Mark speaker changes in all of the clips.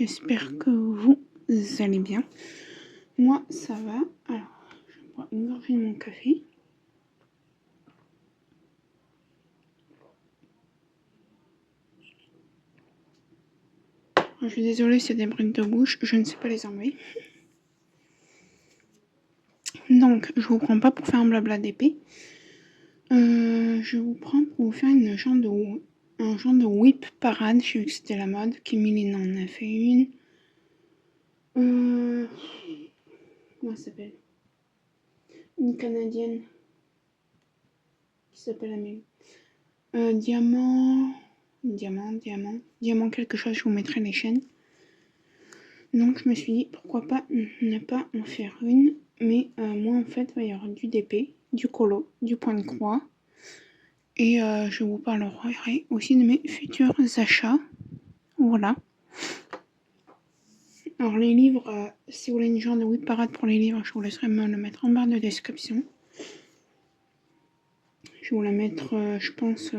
Speaker 1: j'espère que vous allez bien. Moi, ça va. Alors, je bois une gorgée de mon café. Je suis désolée s'il y a des bruits de bouche, je ne sais pas les enlever. Donc, je vous prends pas pour faire un blabla d'épée. Je vous prends pour vous faire un genre de whip parade. J'ai vu que c'était la mode. Kimmy en a fait une. Comment ça s'appelle? Une Canadienne qui s'appelle Amélie. Diamant quelque chose, je vous mettrai les chaînes. Donc je me suis dit pourquoi pas ne pas en faire une, mais moi en fait il va y avoir du DP, du colo, du point de croix, et je vous parlerai aussi de mes futurs achats. Voilà. Alors les livres, si vous voulez une genre de whip parade pour les livres, je vous laisserai me le mettre en barre de description. Je vais vous la mettre, je pense,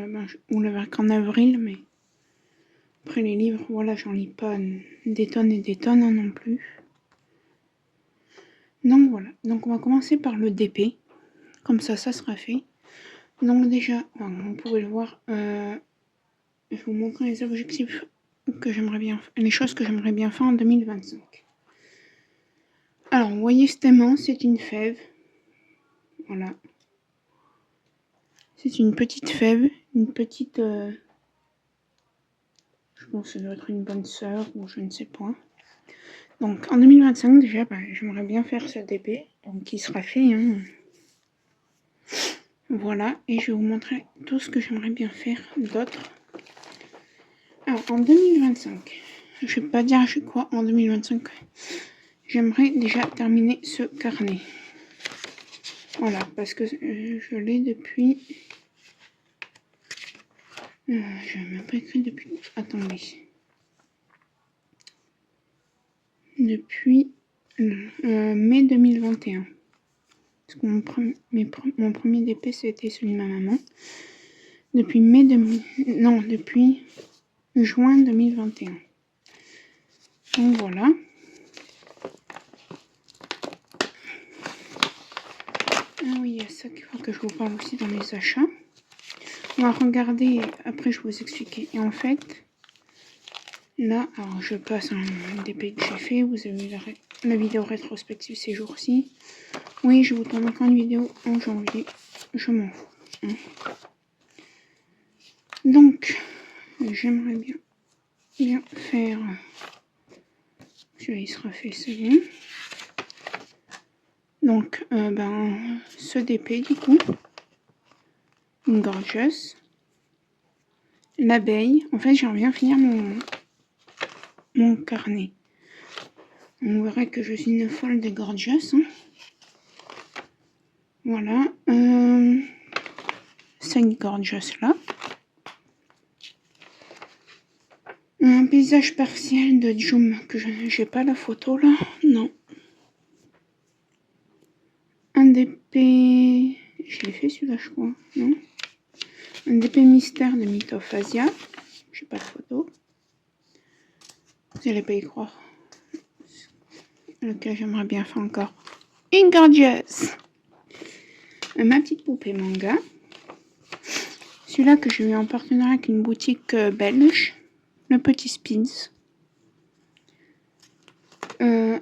Speaker 1: vous la verrez qu'en avril, mais après les livres, voilà, j'en lis pas des tonnes et des tonnes hein, non plus. Donc voilà, donc on va commencer par le DP, comme ça sera fait. Donc déjà, vous pouvez le voir, je vais vous montrer les objectifs que j'aimerais bien, les choses que j'aimerais bien faire en 2025. Alors, vous voyez cet aimant, c'est une fève, voilà. C'est une petite fève, une petite, je pense que ça doit être une bonne sœur ou je ne sais pas. Donc en 2025 déjà, j'aimerais bien faire ce DP, donc qui sera fait. Hein. Voilà, et je vais vous montrer tout ce que j'aimerais bien faire d'autre. Alors en 2025, je vais pas dire je quoi en 2025. J'aimerais déjà terminer ce carnet. Voilà, parce que je l'ai depuis... je n'ai même pas écrit depuis... Attendez. Depuis mai 2021. Parce que mon premier DP, c'était celui de ma maman. Depuis depuis juin 2021. Donc voilà. Ah oui, il y a ça qu'il faut que je vous parle aussi dans les achats. On va regarder, après je vais vous expliquer. Et en fait, là, alors je passe un DP que j'ai fait. Vous avez vu la vidéo rétrospective ces jours-ci. Oui, je vous tourne encore une vidéo en janvier. Je m'en fous. Hein. Donc, j'aimerais bien faire... Celui-là, il sera fait, c'est bon. Donc, ce DP, du coup. Une gorgeous. L'abeille. En fait, j'aimerais bien finir mon carnet. On verrait que je suis une folle des gorgeous. Hein. Voilà. Cette gorgeous là. Un paysage partiel de Joom, que j'ai pas la photo là. Non. Un DP... Je l'ai fait celui-là, je crois. Non. Un DP mystère de Mythophasia. J'ai pas de photo. Vous n'allez pas y croire. Lequel j'aimerais bien faire encore. Une gorgeous. Ma petite poupée manga. Celui-là que j'ai eu en partenariat avec une boutique belge. Le petit Spins.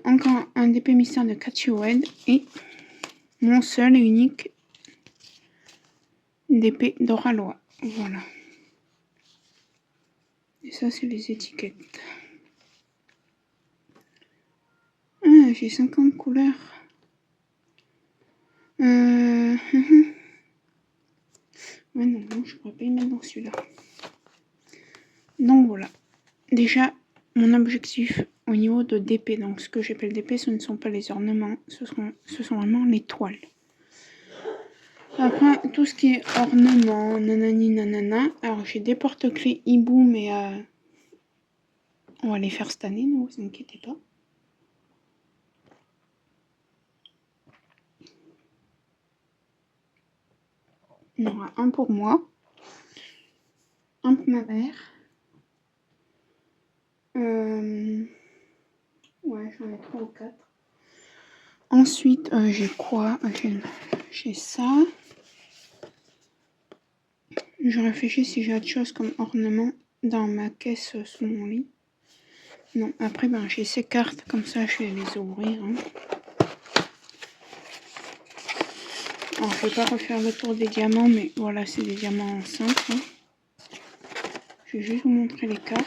Speaker 1: Encore un DP mystère de Catchy Wed. Et mon seul et unique DP d'Oralois. Voilà. Et ça, c'est les étiquettes. Ah, j'ai 50 couleurs. Ouais, non, je pourrais pas y mettre dans celui-là. Donc voilà. Déjà, mon objectif au niveau de DP. Donc ce que j'appelle DP, ce ne sont pas les ornements, ce sont vraiment les toiles. Après, tout ce qui est ornement, nanani nanana. Alors j'ai des porte-clés hibou, mais on va les faire cette année, ne vous inquiétez pas. Il y en aura un pour moi, un pour ma mère, Ouais, j'en ai 3 ou 4. Ensuite, j'ai quoi? J'ai ça. Je réfléchis si j'ai autre chose comme ornement dans ma caisse sous mon lit. Non, après, j'ai ces cartes, comme ça, je vais les ouvrir. Hein. Alors, je vais pas refaire le tour des diamants, mais voilà, c'est des diamants simples. Hein. Je vais juste vous montrer les cartes.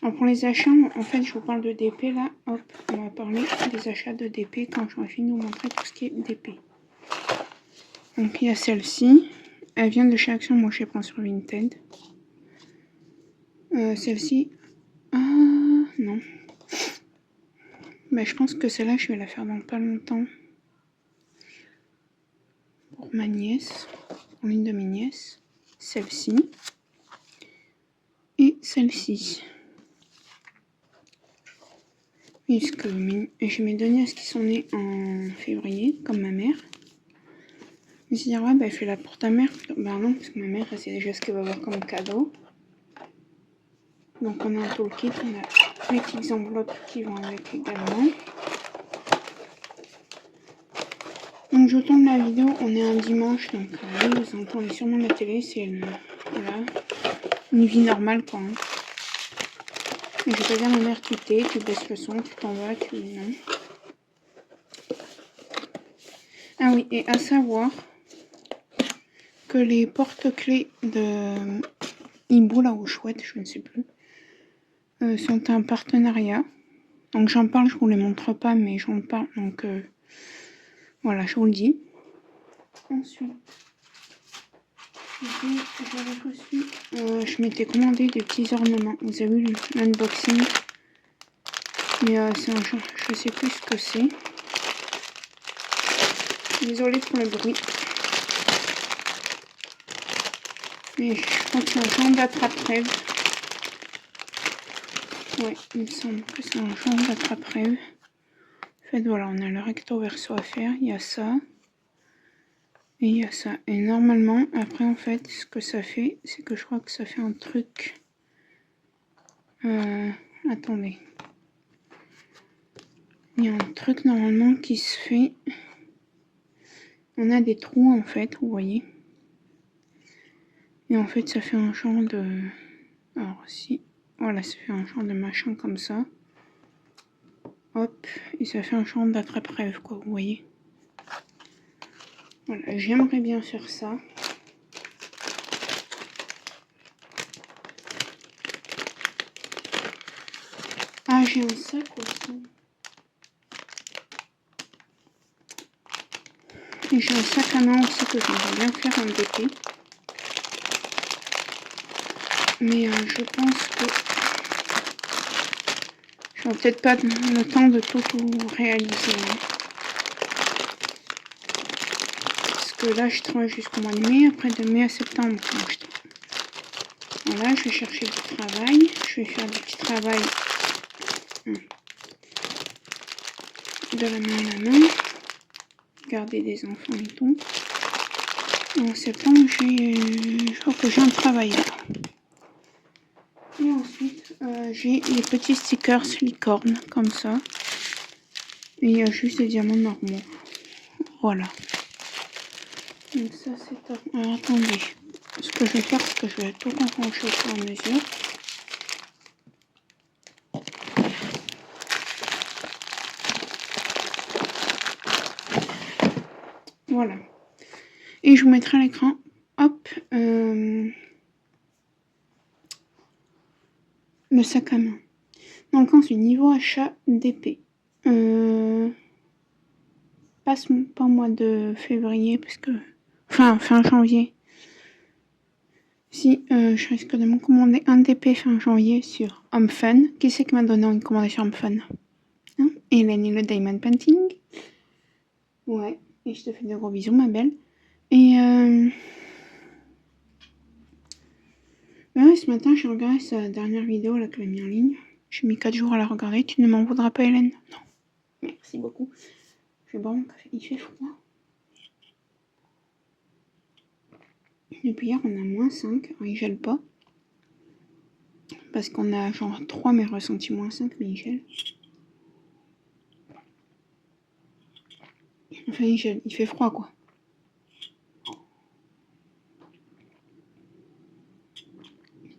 Speaker 1: Alors pour les achats, en fait, je vous parle de DP là. Hop, on va parler des achats de DP quand j'aurai fini de vous montrer tout ce qui est DP. Donc il y a celle-ci. Elle vient de chez Action, moi je les prends sur Vinted. Celle-ci. Ah non. Je pense que celle-là, je vais la faire dans pas longtemps. Pour ma nièce. Pour l'une de mes nièces. Celle-ci. Et celle-ci. Puisque j'ai mes 2 nièces qui sont nées en février, comme ma mère. Je me suis dit, ouais, elle fait là pour ta mère. Non, parce que ma mère, elle sait déjà ce qu'elle va avoir comme cadeau. Donc on a un toolkit, on a les petites enveloppes qui vont avec également. Donc je tourne la vidéo, on est un dimanche, donc oui, vous entendez sûrement la télé, c'est une vie normale quoi. Hein. Mais je vais pas dire à ma mère, tu baisses le son, tu t'en vas, non. Ah oui, et à savoir que les porte-clés de Hibou, là ou Chouette, je ne sais plus, sont un partenariat. Donc j'en parle, je vous les montre pas, mais j'en parle, donc voilà, je vous le dis. Ensuite, j'avais reçu, je m'étais commandé des petits ornements. Vous avez vu l'unboxing, mais c'est un genre, je sais plus ce que c'est. Désolée pour le bruit. Mais je crois que c'est un genre d'attrape-rêve. Ouais, il me semble que c'est un genre d'attrape-rêve. En fait, voilà, on a le recto verso à faire. Il y a ça. Et il y a ça. Et normalement, après, en fait, ce que ça fait, c'est que je crois que ça fait un truc. Attendez. Il y a un truc normalement qui se fait. On a des trous en fait, vous voyez. Et en fait, ça fait un genre de. Alors, si. Voilà, ça fait un genre de machin comme ça. Hop. Et ça fait un genre d'attrape-rêve, quoi, vous voyez. Voilà, j'aimerais bien faire ça. Ah, j'ai un sac aussi. Et j'ai un sac à main aussi que j'aimerais bien faire en DP. Mais je pense que je n'aurai peut-être pas le temps de tout réaliser. Hein. Parce que là, je travaille jusqu'au mois de mai. Après, de mai à septembre, voilà, je vais chercher du travail. Je vais faire du petit travail de la main à la main. Garder des enfants et tout. En septembre, je crois que j'ai un travail là. Et ensuite, j'ai les petits stickers licorne, comme ça. Et il y a juste des diamants normaux. Voilà. Donc ça, c'est top. Alors, attendez. Ce que je vais faire, c'est que je vais tout ranger au fur et à mesure. Voilà. Et je vous mettrai à l'écran, hop, le sac à main. Donc ensuite, niveau achat d'épée. Pas au mois de février, parce que... Fin janvier. Si, je risque de me commander un DP fin janvier sur HomeFun. Qui c'est qui m'a donné une commande sur HomeFun hein? Hélène et le Diamond Painting. Ouais, et je te fais de gros bisous, ma belle. Et ouais, ce matin, j'ai regardé sa dernière vidéo là qu'elle a mis en ligne. J'ai mis 4 jours à la regarder. Tu ne m'en voudras pas, Hélène? Non. Merci beaucoup. Je vais boire mon café. Il fait froid. Depuis hier, on a -5. Alors, il gèle pas. Parce qu'on a genre 3, mais ressenti -5, mais il gèle. Enfin, il gèle. Il fait froid, quoi.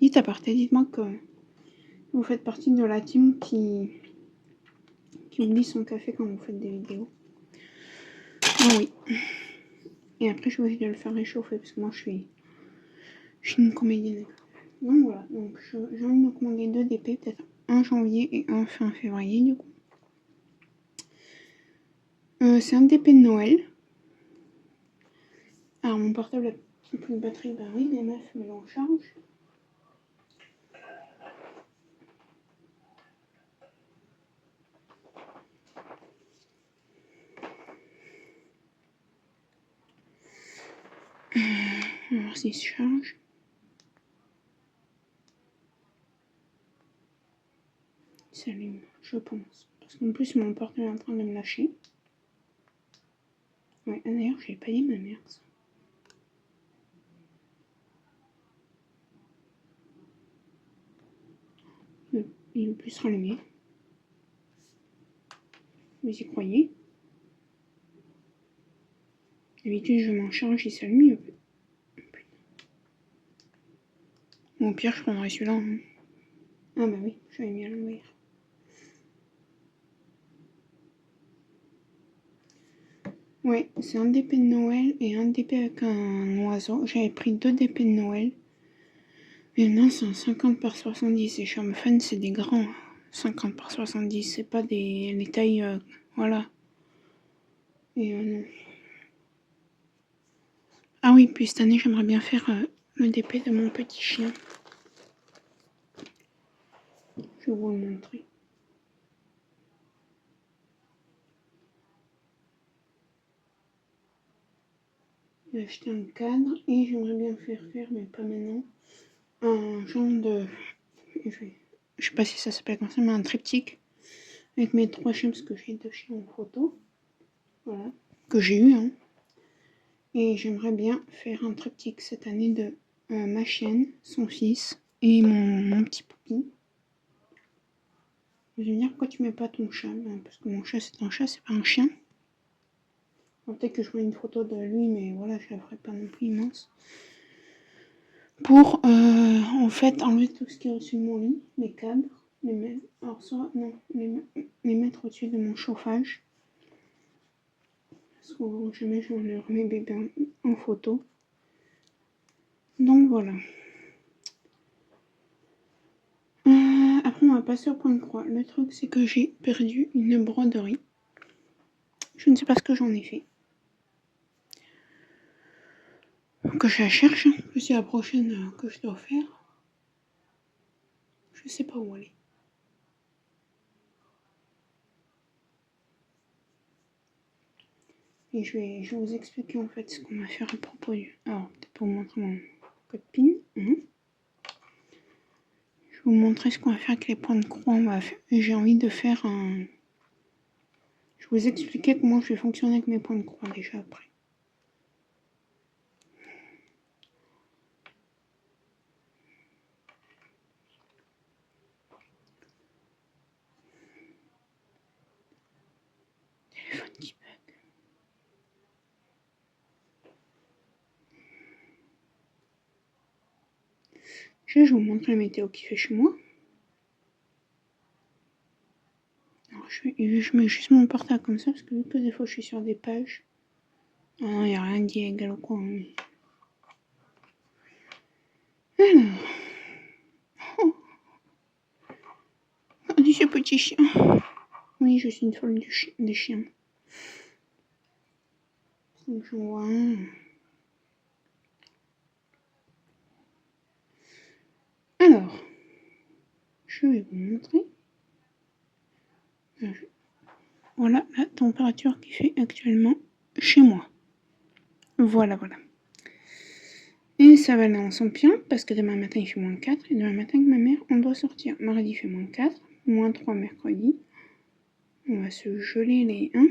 Speaker 1: Dites à part, dites-moi que vous faites partie de la team qui oublie son café quand vous faites des vidéos. Ah oui. Et après, je vais essayer de le faire réchauffer parce que moi, je suis une comédienne. Donc voilà. Donc j'ai envie de me commander 2 DP, peut-être un janvier et un fin février du coup. C'est un DP de Noël. Alors mon portable a plus de batterie, bah oui, les meufs me l'en charge. On va voir s'il se charge. Il s'allume, je pense. Parce qu'en plus mon portable est en train de me lâcher. Ouais, d'ailleurs j'ai pas dit ma mère ça. Il veut plus se rallumer. Vous y croyez? D'habitude je m'en charge, il s'allume. Bon, au pire je prendrai celui-là. Hein. Ah bah oui, j'avais mis à l'envers. Ouais, c'est un DP de Noël et un DP avec un oiseau. J'avais pris 2 DP de Noël. Mais non, c'est un 50 par 70. Et chez Homefun, c'est des grands 50 par 70. C'est pas les tailles. Voilà. Et non. Ah oui, puis cette année, j'aimerais bien faire le DP de mon petit chien. Je vais vous le montrer. J'ai acheté un cadre et j'aimerais bien faire, mais pas maintenant, un genre de... Je sais pas si ça s'appelle comme ça, mais un triptyque avec mes 3 chiens, parce que j'ai 2 chiens en photo. Voilà. Que j'ai eu, hein. Et j'aimerais bien faire un triptyque cette année de ma chienne, son fils et mon petit poupi. Vous allez me dire pourquoi tu mets pas ton chat? Parce que mon chat c'est un chat, c'est pas un chien. Peut-être que je mets une photo de lui, mais voilà, je la ferai pas non plus immense. Pour en fait enlever tout ce qui est au-dessus de mon lit, les cadres, les mettre, alors soit non, les mettre au-dessus de mon chauffage. Parce que jamais je remets mes bébés en photo. Donc voilà. Après on va passer au point de croix. Le truc c'est que j'ai perdu une broderie. Je ne sais pas ce que j'en ai fait. Que je la cherche, que c'est la prochaine que je dois faire. Je sais pas où elle est. Et je vais vous expliquer en fait ce qu'on va faire à propos du... Alors peut-être pour vous montrer mon code PIN. Je vais vous montrer ce qu'on va faire avec les points de croix. J'ai envie de faire un... Je vais vous expliquer comment je vais fonctionner avec mes points de croix déjà après. Téléphone qui bug. Je vais vous montrer la météo qui fait chez moi. Alors je mets juste mon portable comme ça parce que vu que des fois je suis sur des pages. Ah non, il n'y a rien qui est égal au coin. Hein. Alors. Oh. Regardez ce petit chien. Oui, je suis une folle des chiens. Donc j'en vois un. Alors, je vais vous montrer. Voilà la température qui fait actuellement chez moi. Voilà. Et ça va aller en s'empirant parce que demain matin il fait -4 et demain matin avec ma mère on doit sortir. Mardi il fait -4, -3 mercredi. On va se geler les 1.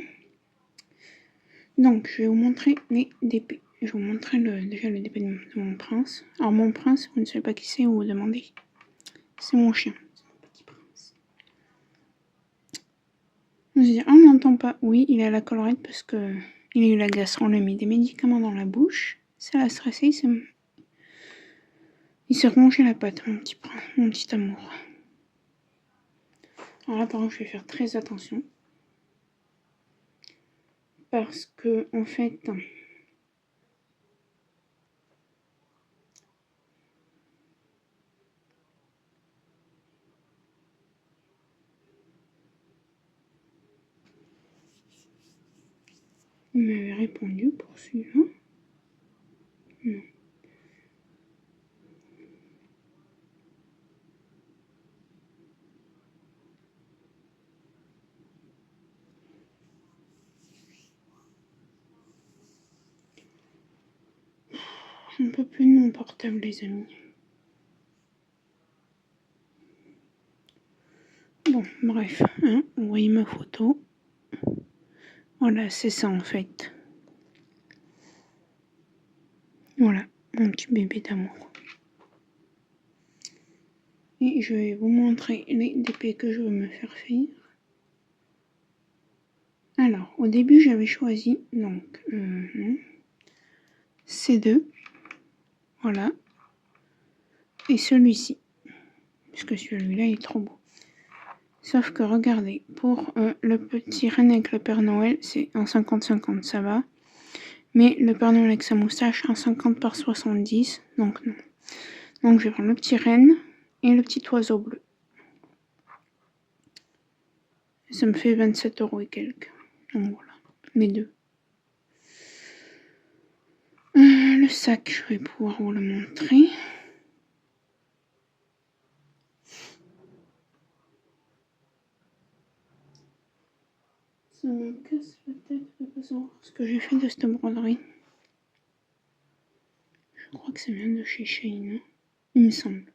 Speaker 1: Donc je vais vous montrer les DP. je vais vous montrer déjà le DP de mon prince. Alors mon prince, vous ne savez pas qui c'est, vous vous demandez. C'est mon chien, c'est mon petit prince. Vous allez dire, ah, on n'entend pas. Oui, il est à la collerette parce que il a eu la gastro, on lui a mis des médicaments dans la bouche. Ça l'a stressé, il s'est rongé la patte, mon petit prince, mon petit amour. Alors là, par contre, je vais faire très attention. Parce que, en fait, il m'avait répondu pour celui-là. Non. On peut plus de mon portable, les amis. Bon, bref, hein, vous voyez ma photo. Voilà, c'est ça en fait. Voilà, mon petit bébé d'amour. Et je vais vous montrer les DP que je veux me faire faire. Alors, au début, j'avais choisi, donc, ces deux. Voilà. Et celui-ci. Puisque celui-là, il est trop beau. Sauf que, regardez, pour le petit renne avec le Père Noël, c'est en 50-50, ça va. Mais le Père Noël avec sa moustache, en 50 par 70, donc non. Donc, je vais prendre le petit renne et le petit oiseau bleu. Ça me fait 27 € et quelques. Donc voilà, les deux. Le sac, je vais pouvoir vous le montrer. Ça me casse la tête de pas savoir ce que j'ai fait de cette broderie. Je crois que ça vient de chez Shein, il me semble.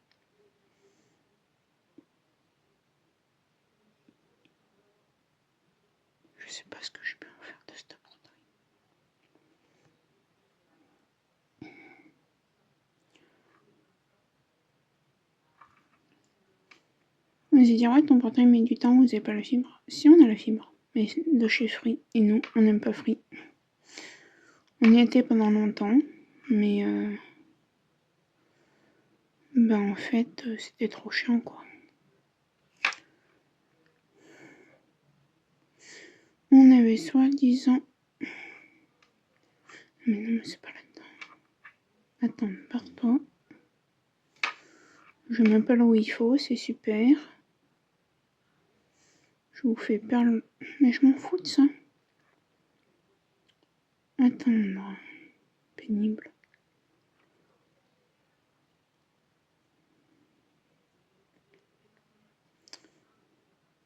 Speaker 1: Je sais pas ce que je peux en faire de cette broderie. Vous allez dire, ouais, ton portail met du temps, vous n'avez pas la fibre. Si, on a la fibre, mais de chez Free. Et nous, on n'aime pas Free. On y était pendant longtemps, mais ben en fait, c'était trop chiant, quoi. On avait soi-disant... Mais non, mais c'est pas là-dedans. Attends, pars-toi. Je m'appelle où il faut, c'est super. Je vous fais perdre... Mais je m'en fous de ça. Attendre. Pénible.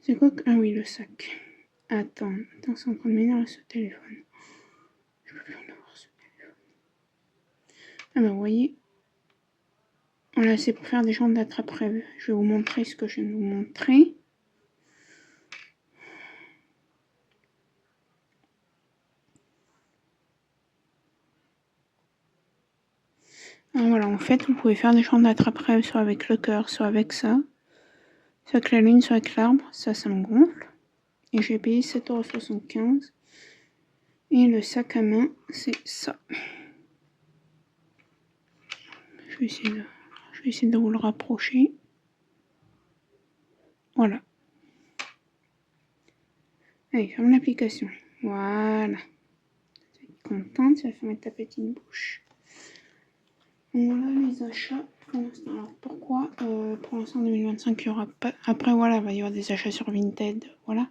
Speaker 1: C'est quoi que... Ah oui, le sac. Attends, c'est en train de m'énerver ce téléphone. Je peux plus en avoir ce téléphone. Ah bah vous voyez. Voilà, c'est pour faire des jambes d'attrape-rêve. Je vais vous montrer ce que je viens de vous montrer. Alors voilà, en fait, vous pouvez faire des jambes d'attrape-rêve soit avec le cœur, soit avec ça. Soit avec la lune, soit avec l'arbre. Ça me gonfle. Et j'ai payé 7,75 €. Et le sac à main, c'est ça. Je vais essayer de vous le rapprocher. Voilà. Allez, ferme l'application. Voilà. Tu es contente, tu vas fermer ta petite bouche. Voilà les achats pour l'instant. Alors pourquoi pour l'instant en 2025 il n'y aura pas. Après voilà, il va y avoir des achats sur Vinted, voilà.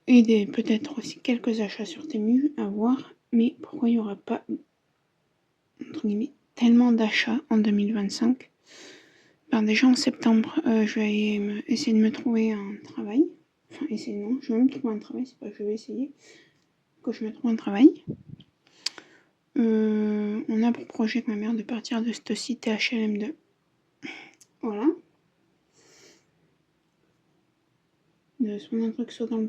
Speaker 1: Et peut-être aussi quelques achats sur Temu à voir. Mais pourquoi il n'y aura pas entre guillemets tellement d'achats en 2025? Ben déjà en septembre, je vais essayer de me trouver un travail. Enfin essayer non, je vais même trouver un travail, c'est pas que je vais essayer. Que je me trouve un travail. On a pour projet avec ma mère de partir de cette cité HLM2. Voilà. De se prendre un truc soit sur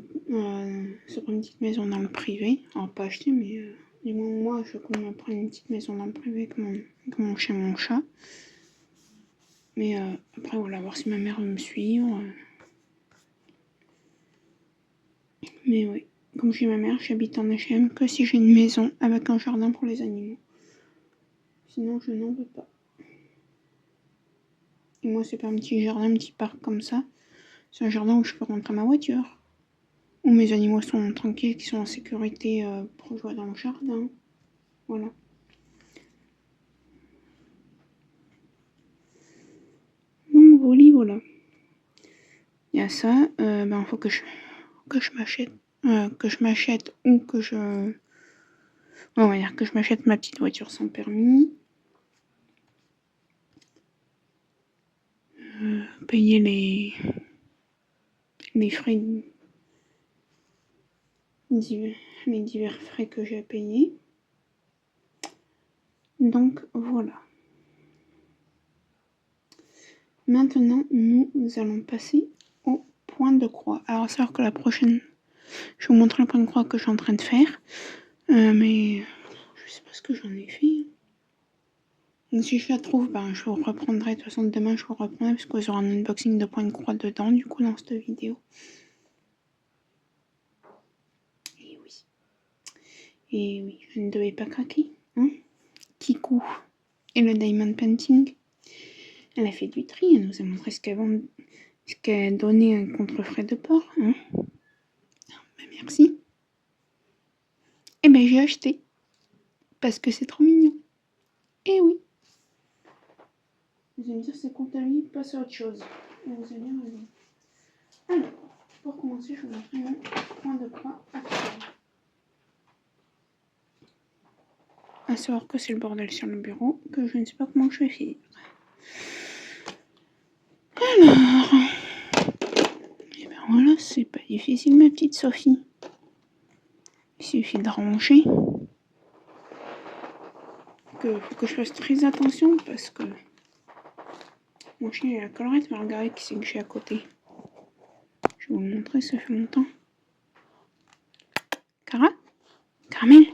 Speaker 1: une petite maison dans le privé. Alors pas acheter, mais Du moins, moi, je compte me prendre une petite maison dans le privé avec mon chien et mon chat. Mais après, voilà, voir si ma mère veut me suivre. Mais oui, comme je dis ma mère, j'habite en HLM que si j'ai une maison avec un jardin pour les animaux. Sinon, je n'en veux pas. Et moi, c'est pas un petit jardin, un petit parc comme ça. C'est un jardin où je peux rentrer ma voiture. Où mes animaux sont tranquilles, qui sont en sécurité pour jouer dans le jardin. Voilà. Donc voilà. Il y a ça. Faut que je m'achète. Ou que je... On va dire que je m'achète ma petite voiture sans permis. Payer les frais... les divers frais que j'ai à payer. Donc voilà. Maintenant, nous allons passer au point de croix. Alors, c'est sûr que la prochaine, je vais vous montrer le point de croix que je suis en train de faire. Mais je sais pas ce que j'en ai fait. Donc, si je la trouve, je vous reprendrai. De toute façon, demain, je vous reprendrai parce que vous aurez un unboxing de point de croix dedans, du coup, dans cette vidéo. Et oui, je ne devais pas craquer. Hein. Kikou et le Diamond Painting. Elle a fait du tri, elle nous a montré ce qu'elle donnait un contre-frais de port. Hein. Merci. Et j'ai acheté. Parce que c'est trop mignon. Et oui. Vous allez me dire c'est compte à lui, passe à autre chose. Et vous allez bien raison. Alors, pour commencer, je vais vous montrer mon point de croix actuel. À savoir que c'est le bordel sur le bureau, que je ne sais pas comment je vais finir. Alors, et voilà, c'est pas difficile ma petite Sophie. Il suffit de ranger. Faut que je fasse très attention parce que mon chien il a la collerette, mais regardez qui c'est que j'ai à côté. Je vais vous le montrer, ça fait longtemps. Cara? Caramel?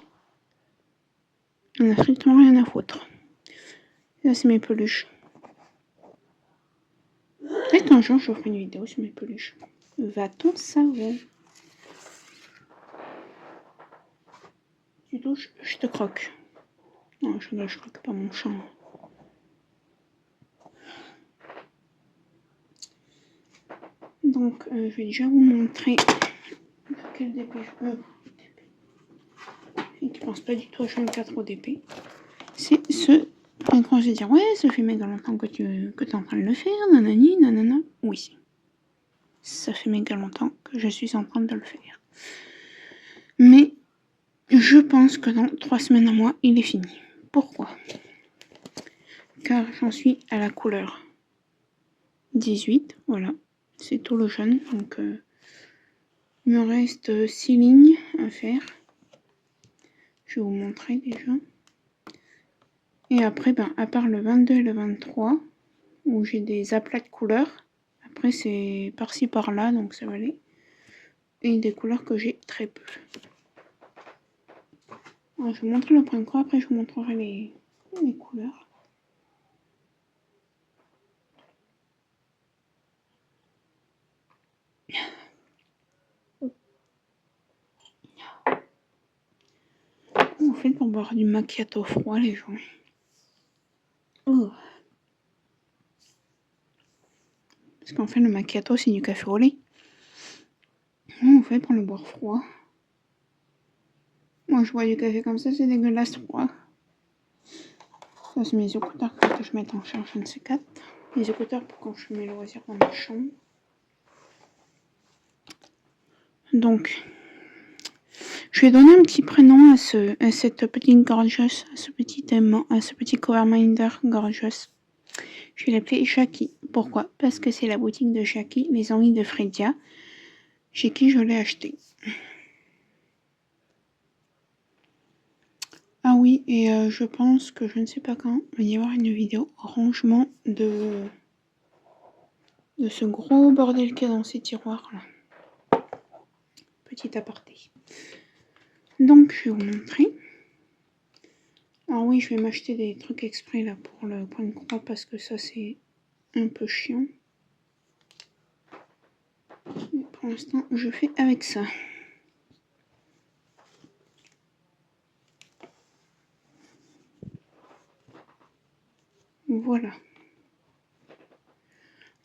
Speaker 1: On a strictement rien à foutre. Là, c'est mes peluches. Peut-être qu'un jour, je ferai une vidéo sur mes peluches. Va-t-on savoir? Tu touches, je te croque. Non, je croque pas mon chat. Donc, je vais déjà vous montrer quel DP je veux. Et qui pense pas du tout à H24 au DP. C'est ce. Donc, quand je vais dire, ouais, ça fait méga longtemps que tu es en train de le faire, nanani, nanana. Oui. Ça fait méga longtemps que je suis en train de le faire. Mais je pense que dans 3 semaines à moi, il est fini. Pourquoi? Car j'en suis à la couleur 18, voilà. C'est tout le jaune, donc il me reste 6 lignes à faire. Je vais vous montrer déjà. Et après, à part le 22 et le 23, où j'ai des aplats de couleurs, après c'est par-ci par-là, donc ça va aller. Et des couleurs que j'ai très peu. Alors, je vais vous montrer le point de croix, après je vous montrerai les couleurs. Comment vous faites pour boire du macchiato froid, les gens? Oh. Parce qu'en fait, le macchiato, c'est du café au lait. Comment vous faites pour le boire froid? Moi, je bois du café comme ça, c'est dégueulasse froid. Ça, c'est mes écouteurs que je mets en charge, je ne sais quatre. Les écouteurs pour quand je fais mes loisirs dans ma chambre. Donc, je vais donner un petit prénom à cette petite gorgeous, à ce petit cover minder gorgeous. Je vais l'appeler Jackie. Pourquoi? Parce que c'est la boutique de Jackie, les envies de Fredia, chez qui je l'ai acheté. Ah oui, et je pense que je ne sais pas quand, il va y avoir une vidéo rangement de ce gros bordel qu'il y a dans ces tiroirs là. Petit aparté. Donc je vais vous montrer. Alors oui, je vais m'acheter des trucs exprès là pour le point de croix parce que ça c'est un peu chiant. Mais pour l'instant, je fais avec ça. Voilà.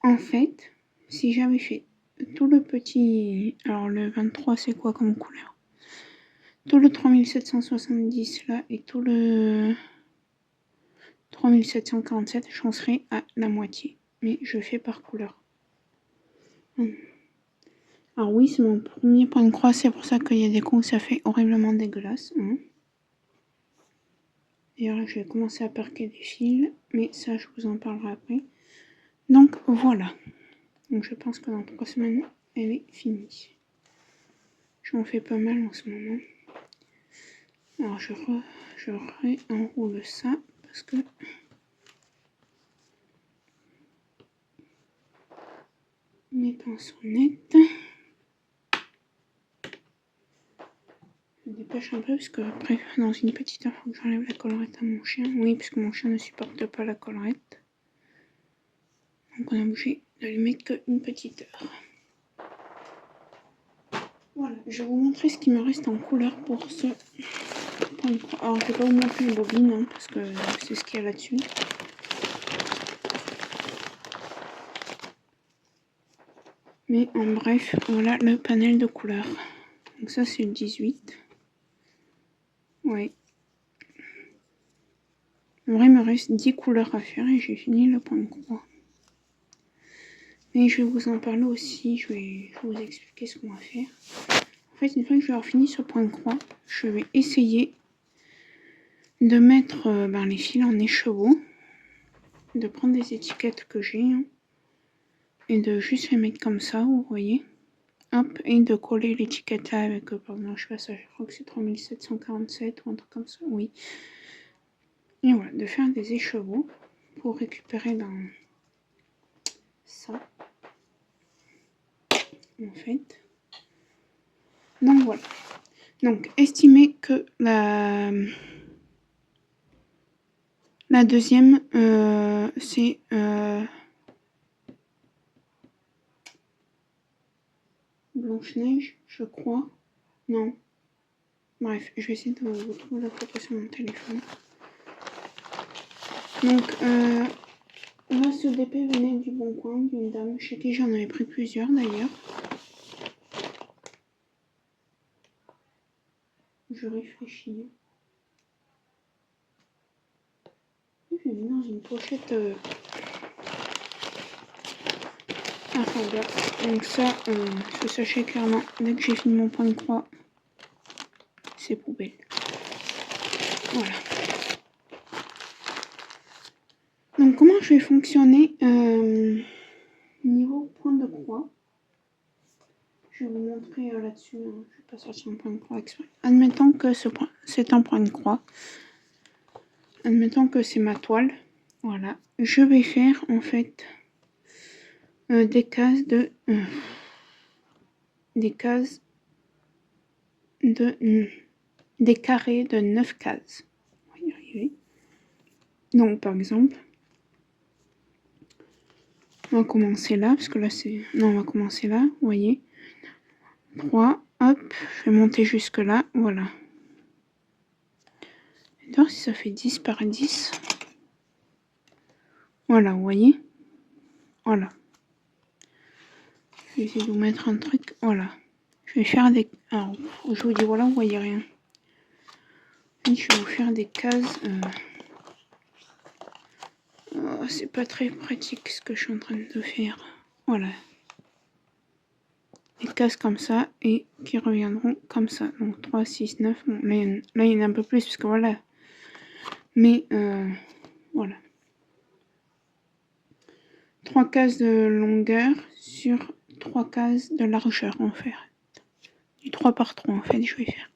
Speaker 1: En fait, si j'avais fait tout le petit... Alors le 23 c'est quoi comme couleur? Tout le 3770 là et tout le 3747, j'en serais à la moitié. Mais je fais par couleur. Alors oui, c'est mon premier point de croix, c'est pour ça qu'il y a des coups où ça fait horriblement dégueulasse. Et là, je vais commencer à parquer des fils, mais ça, je vous en parlerai après. Donc voilà. Donc je pense que dans 3 semaines, elle est finie. J'en fais pas mal en ce moment. Alors je réenroule ça parce que mes pinceaux nets. Je me dépêche un peu parce que après, dans une petite heure, il faut que j'enlève la collerette à mon chien. Oui, parce que mon chien ne supporte pas la collerette. Donc on est obligé de lui mettre qu'une petite heure. Voilà, je vais vous montrer ce qui me reste en couleur pour ce point de croix. Alors je ne vais pas vous montrer les bobines hein, parce que c'est ce qu'il y a là-dessus. Mais en bref, voilà le panel de couleurs. Donc ça c'est le 18. Ouais. En vrai, il me reste 10 couleurs à faire et j'ai fini le point de croix. Mais je vais vous en parler aussi, je vais vous expliquer ce qu'on va faire. En fait, une fois que je vais avoir fini ce point de croix, je vais essayer de mettre les fils en écheveau, de prendre des étiquettes que j'ai hein, et de juste les mettre comme ça, vous voyez. Hop, et de coller l'étiquette là avec, pardon, je sais pas ça, je crois que c'est 3747 ou un truc comme ça, oui. Et voilà, de faire des écheveaux pour récupérer dans ça, en fait. Donc voilà. Donc, estimez que la deuxième, c'est Blanche-Neige, je crois. Non. Bref, je vais essayer de vous trouver la photo sur mon téléphone. Donc, là, ce DP venait du Bon Coin, d'une dame chez qui j'en avais pris plusieurs d'ailleurs. Je réfléchis. Je l'ai mis dans une pochette à rabat. Donc ça, je sachez clairement, dès que j'ai fini mon point de croix, c'est poubelle. Voilà. Donc comment je vais fonctionner niveau point de croix. Je vais vous montrer là-dessus, hein. Je vais pas sortir un point de croix exprès. Admettons que c'est un point de croix. Admettons que c'est ma toile. Voilà. Je vais faire en fait des cases de... des carrés de 9 cases. On va y arriver. Donc par exemple, on va commencer là, parce que là c'est... Non, on va commencer là, vous voyez. 3, hop, je vais monter jusque là, voilà. Et voir si ça fait 10 par 10. Voilà, vous voyez. Voilà. Je vais essayer de vous mettre un truc, voilà. Je vais faire des... Alors, je vous dis, voilà, vous voyez rien. Et je vais vous faire des cases... Oh, c'est pas très pratique ce que je suis en train de faire. Voilà. Des cases comme ça et qui reviendront comme ça. Donc 3, 6, 9. Bon, là, il y en a un peu plus parce que voilà. Mais voilà. 3 cases de longueur sur 3 cases de largeur en fait. Du 3 par 3 en fait, je vais faire.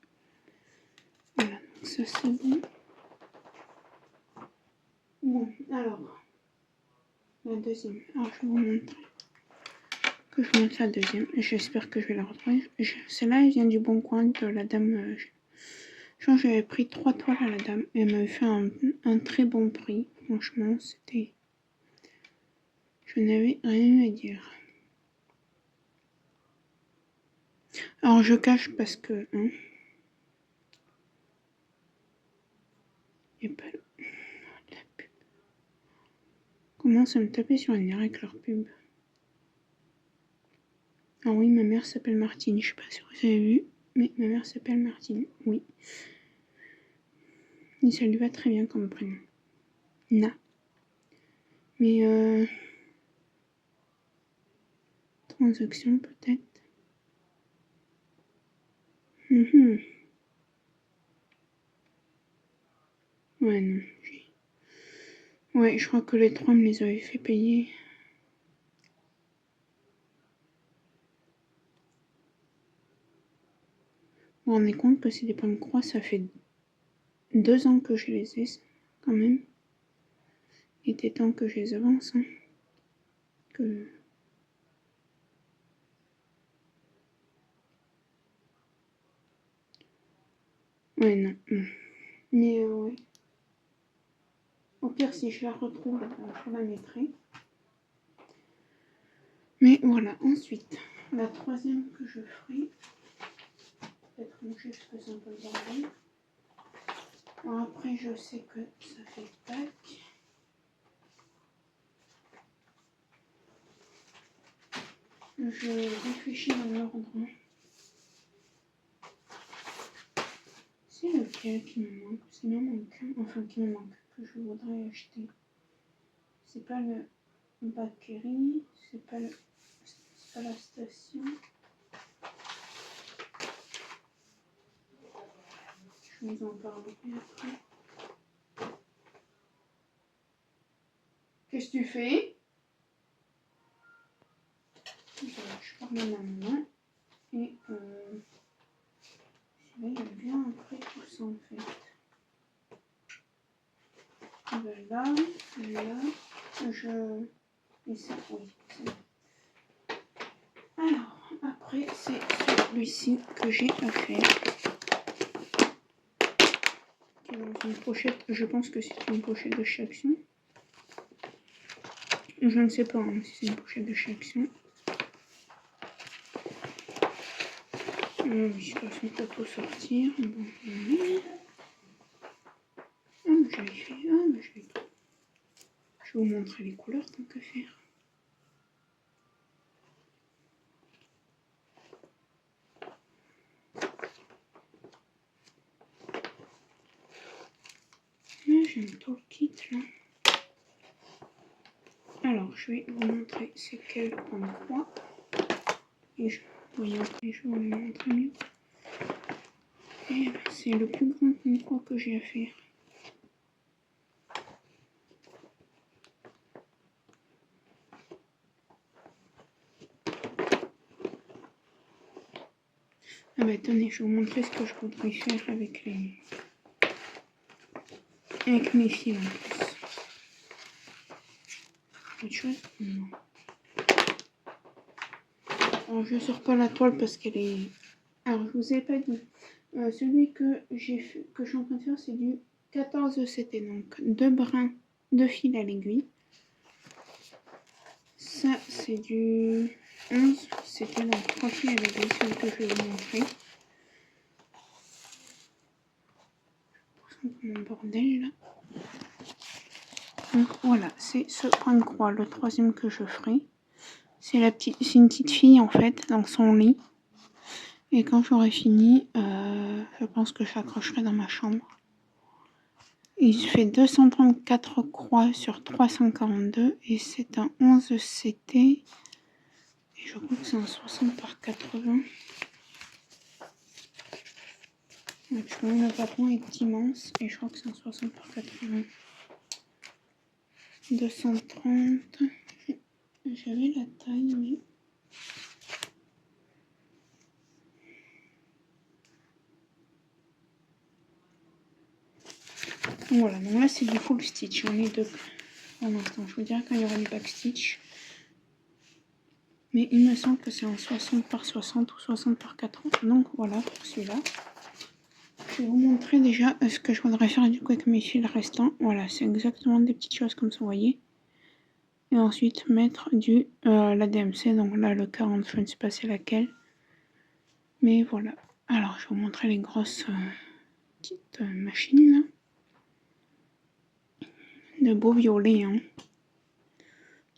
Speaker 1: Voilà, donc ça c'est bon. Bon, alors. La deuxième. Alors je vais vous montrer. Que je vous montre la deuxième. J'espère que je vais la retrouver. Celle-là, elle vient du Bon Coin de la dame Genre j'avais pris 3 toiles à la dame et elle m'avait fait un très bon prix. Franchement, c'était... Je n'avais rien à dire. Alors je cache parce que... Hein, il n'y a pas la pub. Commence à me taper sur les nerfs avec leur pub. Ah oui, ma mère s'appelle Martine. Je sais pas si vous avez vu, mais ma mère s'appelle Martine. Oui. Et ça lui va très bien comme prénom. Na. Mais transaction peut-être. Ouais, non. Ouais, je crois que les 3 me les avaient fait payer. Vous vous rendez compte que c'est des points de croix, ça fait 2 ans que je les ai, quand même. Il était temps que je les avance, hein. Que... Ouais, non. Mais ouais. Au pire, si je la retrouve, je la mettrai. Mais voilà, ensuite, la troisième que je ferai, peut-être ranger parce que c'est un peu le bordel. Alors après, je sais que ça fait tac. Je réfléchis dans l'ordre. C'est lequel qui me manque? C'est me manque, enfin qui me manque, que je voudrais acheter. C'est pas le Bakery, c'est pas la station. Je vous en parlerai après. Qu'est-ce que tu fais? Je parle à ma maman. Et là, il y a bien après tout ça en fait. Là, et ça, oui, c'est bon. Alors, après, c'est celui-ci que j'ai à faire. Qui est dans une pochette. Je pense que c'est une pochette de chez Action. Je ne sais pas hein, si c'est une pochette de chez Action. Oui, je passe une photo sortir. Bon, oui. Ah, mais j'avais fait. Ah, mais j'avais. Je vais vous montrer les couleurs tant qu'à faire. Ah, j'aime tout le kit là. Alors, je vais vous montrer c'est quel point de croix. Et je, oui, après, je vais vous montrer mieux. Et c'est le plus grand point de croix que j'ai à faire. Ah bah attendez, je vais vous montrer ce que je voudrais faire avec mes fils en plus. Autre chose? Non. Alors je sors pas la toile parce qu'elle est... Alors je vous ai pas dit. Celui que je suis en train de faire c'est du 14 CT, donc 2 brins de fil à l'aiguille. Ça c'est du 11 CT, donc 3 fils à l'aiguille, celui que je vais vous montrer. Mon bordel là. Donc voilà, c'est ce point de croix, le troisième que je ferai. C'est une petite fille en fait dans son lit. Et quand j'aurai fini, je pense que j'accrocherai dans ma chambre. Il fait 234 croix sur 342 et c'est un 11 CT. Et je crois que c'est un 60 par 80. Le patron est immense et je crois que c'est un 60 par 80. 230. J'avais la taille, mais... Voilà, donc là c'est du full stitch. J'en ai deux pour l'instant. Je vous dirai quand il y aura du backstitch. Mais il me semble que c'est en 60 par 60 ou 60 par 80. Donc voilà pour celui-là. vais vous montrer déjà ce que je voudrais faire du coup avec mes fils restants. Voilà, c'est exactement des petites choses comme ça, vous voyez. Et ensuite mettre la DMC, donc là le 40, je ne sais pas c'est laquelle. Mais voilà. Alors je vais vous montrer les grosses petites machines là. De beaux violets, hein.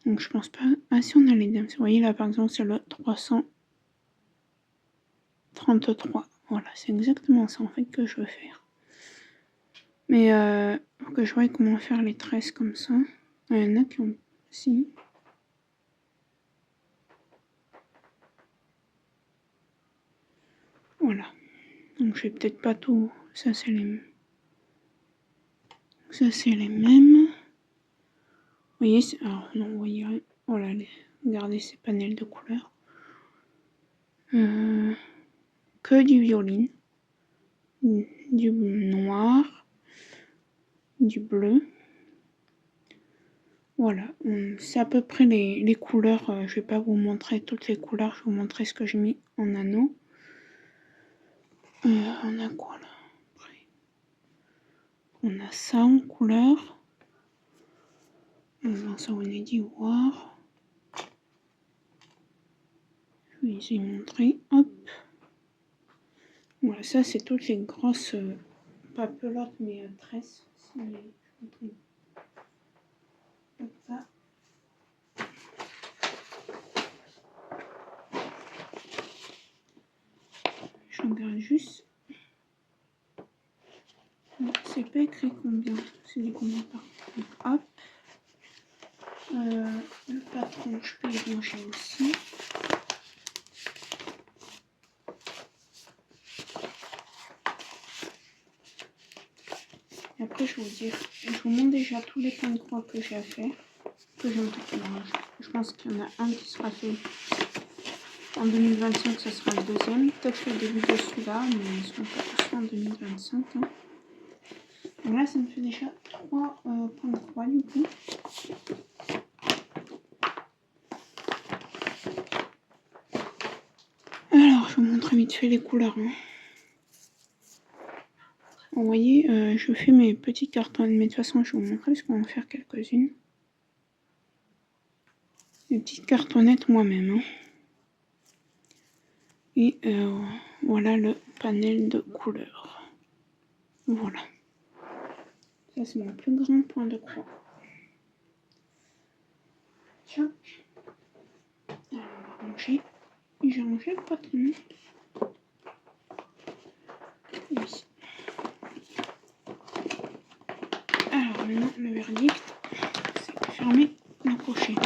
Speaker 1: Donc je pense pas... Ah si, on a les DMC, vous voyez là par exemple c'est le 333. Voilà, c'est exactement ça en fait que je veux faire. Mais faut que je voie comment faire les tresses comme ça. Il y en a qui ont... Si. Voilà. Donc je vais peut-être pas tout... Ça c'est les mêmes. Ça c'est les mêmes. Vous voyez, alors non, vous voyez rien. Voilà, regardez ces panels de couleurs. Que du violine. Du noir. Du bleu. Voilà, c'est à peu près les couleurs. Je vais pas vous montrer toutes les couleurs, je vais vous montrer ce que j'ai mis en anneau. On a quoi là après? On a ça en couleur. Ça on est d'ivoire. Je vais essayer de montrer. Hop. Voilà, ça c'est toutes les grosses, pas pelotes mais tresses. Comme ça. Je regarde juste. C'est pas écrit combien. C'est des combien par. Hop. Le patron, je peux y ranger aussi. Et après, je vous montre déjà tous les points de croix que j'ai à faire. Je pense qu'il y en a un qui sera fait en 2025, ça sera le deuxième. Peut-être le début de celui-là, mais ils seront pas tous en 2025. Hein. Donc là, ça me fait déjà 3 points de croix du coup. Alors, je vais vous montrer vite fait les couleurs. Hein. Vous voyez, je fais mes petits cartons, mais de toute façon, je vais vous montrer parce qu'on va en faire quelques-unes. Des petites cartonnettes moi-même. Hein. Et voilà le panel de couleurs. Voilà. Ça, c'est mon plus grand point de croix. Tiens. Alors, on va ranger. J'ai rangé le patron. Oui. Alors, maintenant, le verdict, c'est de fermer la pochette.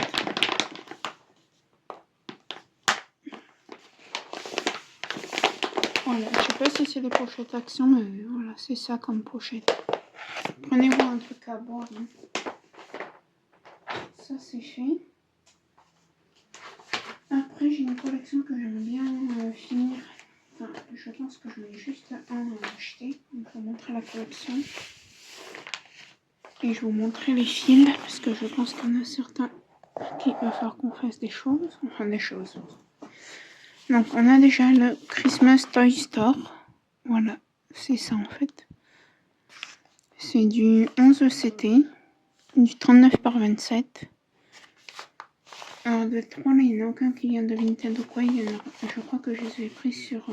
Speaker 1: Voilà, je sais pas si c'est des pochettes Action, mais voilà, c'est ça comme pochette. Prenez-vous un truc à boire. Hein. Ça, c'est fait. Après, j'ai une collection que j'aime bien finir. Enfin, je pense que je vais juste en acheter. Donc, je vais vous montrer la collection. Et je vais vous montrer les fils, parce que je pense qu'il y en a certains qui va falloir qu'on fasse des choses. Enfin, des choses. Donc, on a déjà le Christmas Toy Store. Voilà, c'est ça en fait. C'est du 11 CT, du 39 par 27. Alors, de 3 là, il n'y en a aucun qui vient de Vinted ou quoi. Il y en a, je crois que je les ai pris sur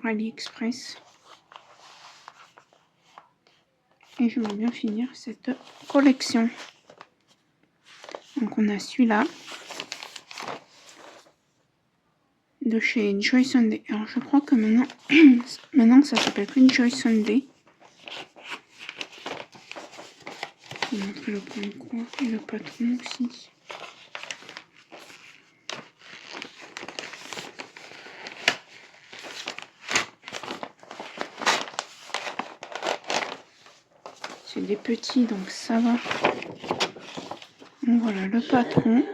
Speaker 1: AliExpress. Et j'aimerais bien finir cette collection. Donc, on a celui-là. De chez Joy Sunday. Alors, je crois que maintenant ça s'appelle plus Joy Sunday. Je vais vous montrer le point de croix et le patron aussi. C'est des petits, donc ça va. Donc voilà le patron.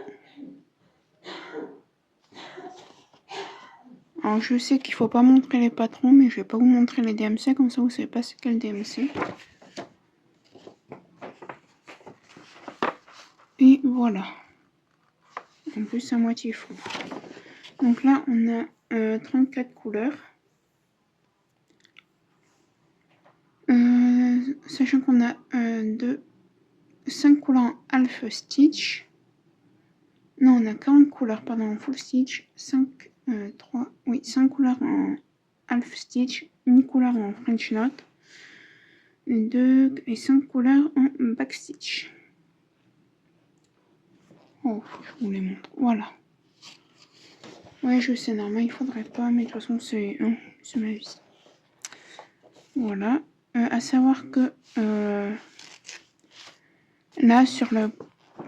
Speaker 1: Alors je sais qu'il faut pas montrer les patrons, mais je vais pas vous montrer les DMC, comme ça vous savez pas c'est quel DMC. Et voilà. En plus à moitié fou. Donc là, on a 34 couleurs. Sachant qu'on a 5 couleurs en half stitch. Non, on a 40 couleurs, pardon, en full stitch. 5 couleurs en half stitch, une couleur en French knot, 2 et 5 couleurs en back stitch. Oh, je vous les montre. Voilà. Ouais, je sais, normal, il faudrait pas, mais de toute façon, c'est ma vie. Voilà. À savoir que là, sur le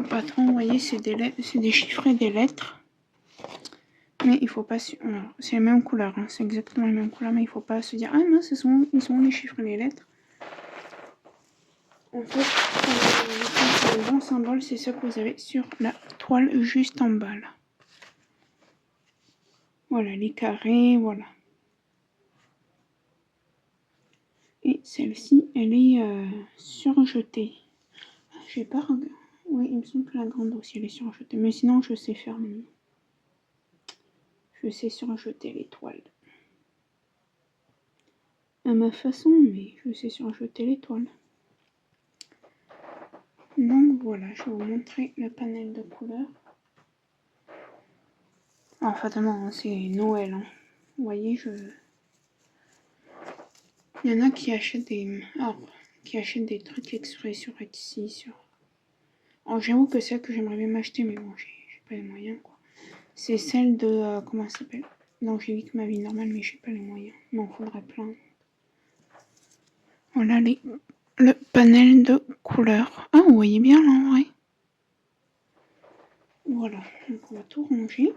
Speaker 1: patron, vous voyez, c'est des chiffres et des lettres. Mais il faut pas... c'est les mêmes couleurs, hein, c'est exactement les mêmes couleurs, mais il faut pas se dire « Ah non, ils sont les chiffres et les lettres ». En fait, le bon symbole, c'est ce que vous avez sur la toile juste en bas, là. Voilà, les carrés, voilà. Et celle-ci, elle est surjetée. Je vais pas regarder. Oui, il me semble que la grande aussi, elle est surjetée. Mais sinon, je sais faire. Je sais surjeter les toiles. À ma façon, mais je sais surjeter les toiles. Donc voilà, je vais vous montrer le panel de couleurs. Alors, fatalement, c'est Noël. Hein. Vous voyez, il y en a qui achètent des trucs exprès sur Etsy. Alors, j'avoue que c'est celle que j'aimerais bien m'acheter, mais bon, j'ai pas les moyens, quoi. C'est celle de... comment ça s'appelle? Non, j'ai vu que ma vie normale, mais j'ai pas les moyens. Il m'en faudrait plein. Voilà le panel de couleurs. Ah, vous voyez bien là, en vrai. Voilà, donc on va tout ranger.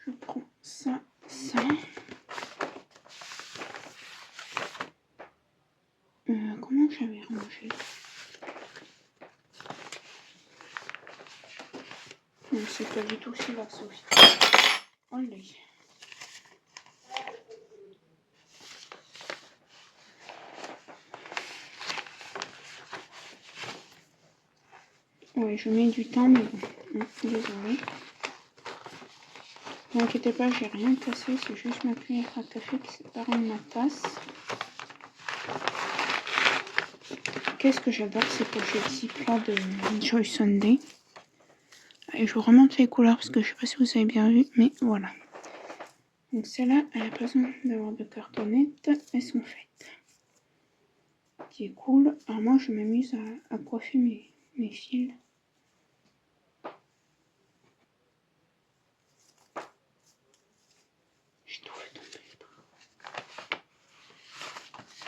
Speaker 1: Je prends ça. Comment j'avais rangé? Non, c'est pas du tout celui-là, Sophie. Oh là. Ouais, je mets du temps, mais bon, désolé. Ne vous inquiétez pas, j'ai rien cassé, c'est juste ma cuillère à café qui sépare de ma tasse. Qu'est-ce que j'adore ces pochettes Ziploc de Joy Sunday. Et je vous remonte les couleurs parce que je sais pas si vous avez bien vu, mais voilà. Donc celle-là, elle a pas besoin d'avoir de cartonnettes, elles sont faites. Qui est cool. Alors moi, je m'amuse à coiffer mes fils. J'ai tout fait tomber.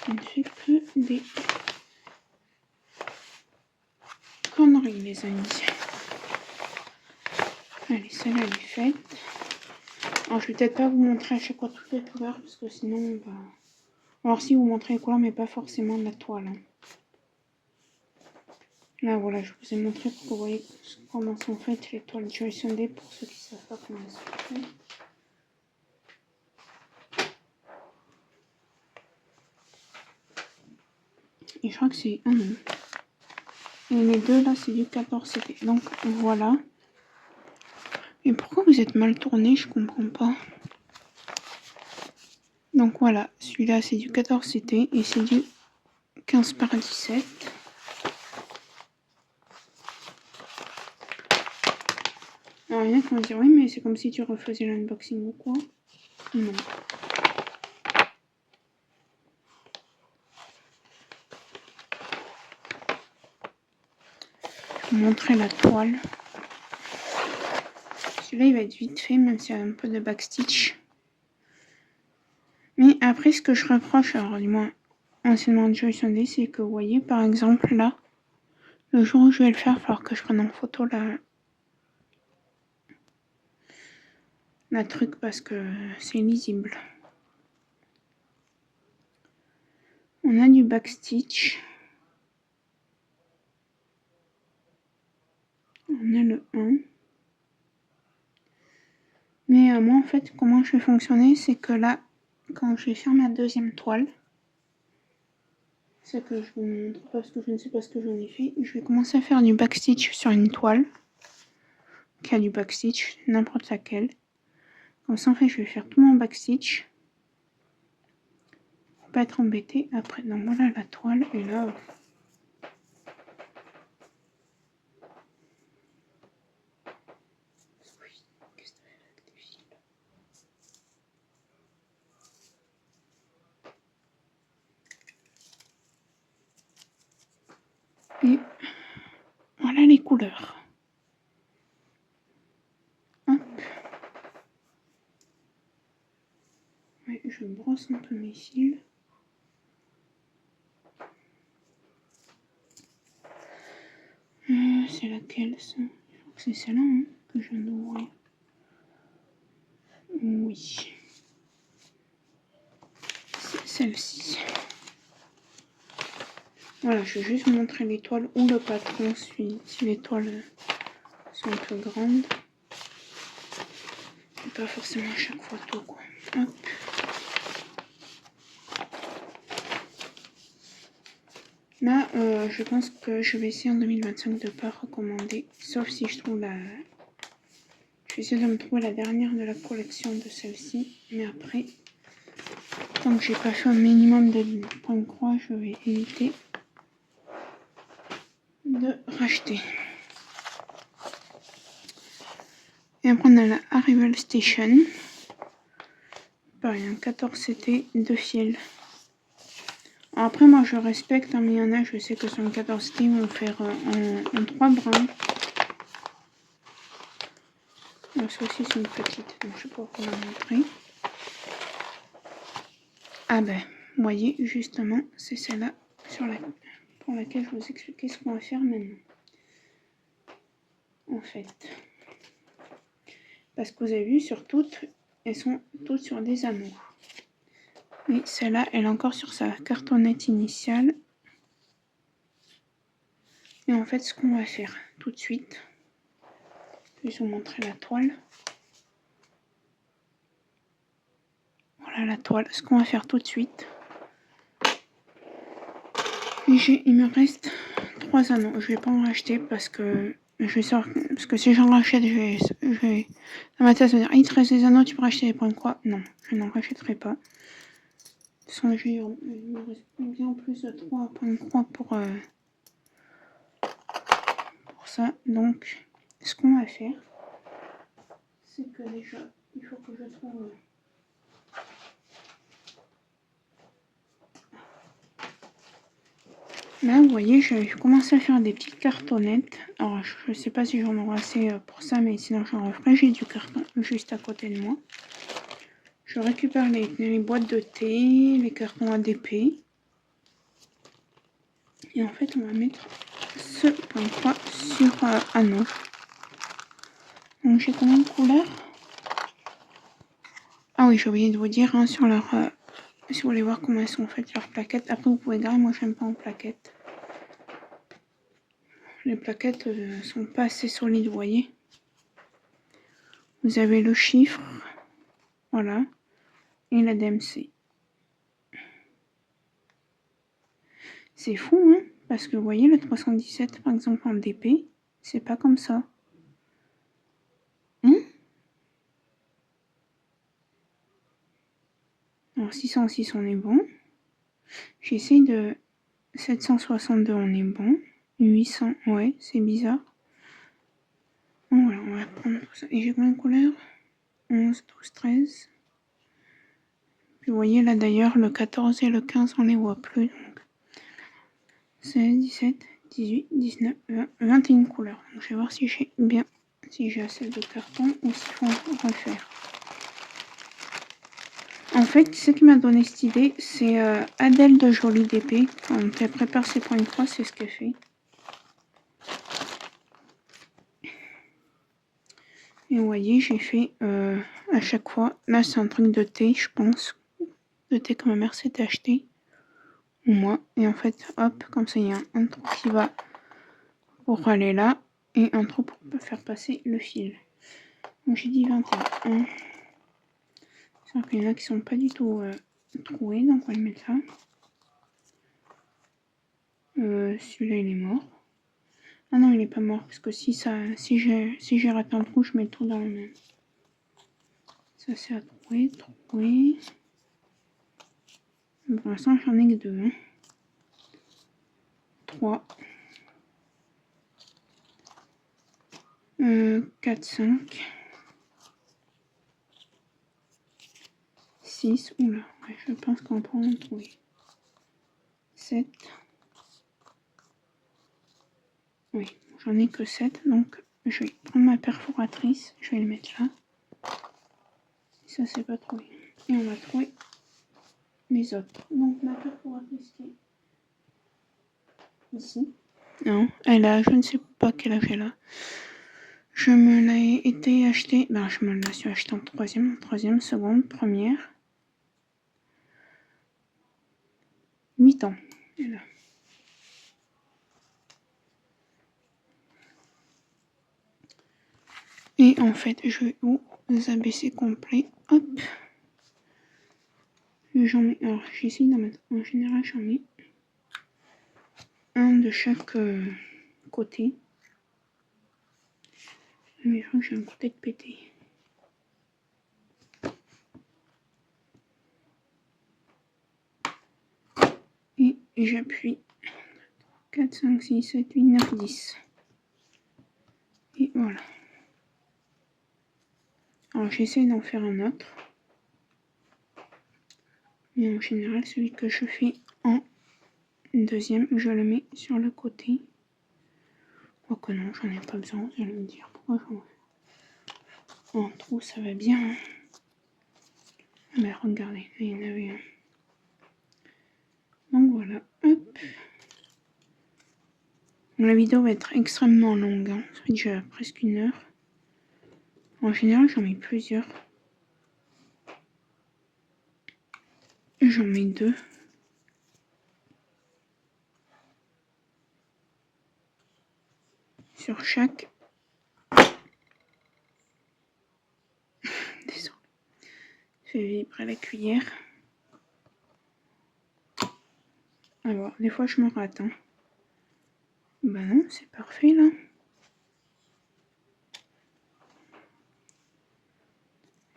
Speaker 1: Je ne fais que des conneries, les amis. Allez, celle-là, elle est faite. Alors, je vais peut-être pas vous montrer à chaque fois toutes les couleurs, parce que sinon, bah... Alors, si vous montrez les couleurs, mais pas forcément de la toile. Hein. Là, voilà, je vous ai montré pour que vous voyez comment sont faites les toiles Joy Sunday, pour ceux qui ne savent pas comment elles sont faites. Et je crois que c'est... Ah non. Et les deux, là, c'est du 14 CT. Donc, voilà. Et pourquoi vous êtes mal tourné? Je comprends pas. Donc voilà, celui-là c'est du 14 CT et c'est du 15 par 17. Alors il y en a qui vont dire oui mais c'est comme si tu refaisais l'unboxing ou quoi. Non. Je vais vous montrer la toile. Celui-là il va être vite fait même s'il y a un peu de backstitch. Mais après ce que je reproche, alors du moins anciennement Joy Sunday, c'est que vous voyez par exemple là, le jour où je vais le faire, il va falloir que je prenne en photo la truc parce que c'est lisible. On a du backstitch. On a le 1. Mais moi en fait comment je vais fonctionner c'est que là quand je vais faire ma deuxième toile, c'est que je vous montre parce que je ne sais pas ce que j'en ai fait, je vais commencer à faire du backstitch sur une toile. qui a du backstitch, n'importe laquelle. Comme ça, en fait, je vais faire tout mon backstitch. Pour pas être embêté après. Donc voilà la toile. Et là... Et voilà les couleurs. Hop. Ouais, je brosse un peu mes fils. C'est laquelle ça? Je crois que c'est celle-là hein, que je viens d'ouvrir. Oui. C'est celle-ci. Voilà, je vais juste vous montrer les toiles où le patron suit. Si les toiles sont un peu grandes. Et pas forcément à chaque fois tout quoi. Hop. Là, je pense que je vais essayer en 2025 de ne pas recommander. Sauf si je trouve la... Je vais essayer de me trouver la dernière de la collection de celle-ci. Mais après, tant que j'ai pas fait un minimum de points de croix, je vais éviter de racheter. Et après on a la Arrival Station. Pareil, un 14 CT, 2 fils. Alors après moi je respecte, hein, mais il y en a, je sais que sur le 14 CT, ils vont faire en 3 brins. Alors ça aussi c'est une petite, donc je vais pouvoir vous la montrer. Ah ben, vous voyez, justement, c'est celle-là pour laquelle je vous expliquer ce qu'on va faire maintenant. En fait. Parce que vous avez vu, sur toutes, elles sont toutes sur des anneaux. Et celle-là, elle est encore sur sa cartonnette initiale. Et en fait, ce qu'on va faire tout de suite, je vais vous montrer la toile. Voilà la toile. Ce qu'on va faire tout de suite. Il me reste 3 anneaux. Je vais pas en racheter parce que parce que si j'en rachète, je vais dans ma tête se dire il te reste des anneaux, tu peux racheter des points de croix. Non, je n'en rachèterai pas. De toute façon, il me reste bien plus de 3 points de croix pour ça. Donc, ce qu'on va faire, c'est que déjà, il faut que je trouve... Là, vous voyez, j'ai commencé à faire des petites cartonnettes. Alors, je sais pas si j'en aurai assez pour ça, mais sinon j'en referai. J'ai du carton juste à côté de moi. Je récupère les boîtes de thé, les cartons ADP. Et en fait, on va mettre ce point de croix sur anneau. Donc, j'ai combien de couleurs? Ah oui, j'ai oublié de vous dire, hein, sur leur... si vous voulez voir comment elles sont faites, leurs plaquettes. Après, vous pouvez garder, moi j'aime pas en plaquettes. Les plaquettes sont pas assez solides, vous voyez. Vous avez le chiffre, voilà, et la DMC. C'est fou, hein, parce que vous voyez, le 317, par exemple, en DP, c'est pas comme ça. Hein? Alors, 606, on est bon. J'essaye de... 762, on est bon. 800, ouais, c'est bizarre. Bon, voilà, on va prendre tout ça. Et j'ai combien de couleurs? 11, 12, 13. Puis vous voyez, là, d'ailleurs, le 14 et le 15, on les voit plus, donc... 16, 17, 18, 19, 20, 21 couleurs. Donc, je vais voir si j'ai bien, si j'ai assez de carton ou s'il faut refaire. En fait, ce qui m'a donné cette idée, c'est Adèle de Jolie DP. Quand elle prépare ses points de croix, c'est ce qu'elle fait. Et vous voyez, j'ai fait à chaque fois. Là, c'est un truc de thé, je pense. De thé que ma mère s'était acheté. Ou moi. Et en fait, hop, comme ça, il y a un trou qui va pour aller là. Et un trou pour faire passer le fil. Donc j'ai dit 21. C'est vrai qu'il y en a qui sont pas du tout troués, donc on va le mettre là. Celui-là il est mort. Ah non, il est pas mort, parce que si j'ai raté un trou, je mets tout dans le même. Ça c'est à trouver. Pour l'instant, j'en ai que 2. Hein. 3. 4, 5. 6. Oula, ouais, je pense qu'on peut en trouver. 7. Oui, j'en ai que 7, donc je vais prendre ma perforatrice, je vais le mettre là. Ça c'est pas trouvé. Et on va trouver les autres. Donc ma perforatrice qui est ici. Non, elle a, je ne sais pas quel âge elle a. Je me l'ai été acheté, ben je me la suis acheté en troisième, seconde, première. 8 ans, elle a. Et en fait, je vais vous abaisser complet. Hop. J'en mets, alors j'essaie d'en mettre, en général j'en mets un de chaque côté. Mais je crois que j'ai un côté de pété. Et j'appuie 4, 5, 6, 7, 8, 9, 10. Et voilà. Alors j'essaie d'en faire un autre. Mais en général, celui que je fais en deuxième, je le mets sur le côté. Oh que non, j'en ai pas besoin, vous allez me dire. Pourquoi j'en fais en trou, ça va bien. Mais regardez, il y en avait un. Donc voilà, hop. La vidéo va être extrêmement longue, hein. Ça fait déjà presque 1 heure. En général, j'en mets plusieurs. J'en mets 2. Sur chaque. Désolé. Je fais vibrer la cuillère. Alors, des fois je me rate. Hein. Bah non, c'est parfait là.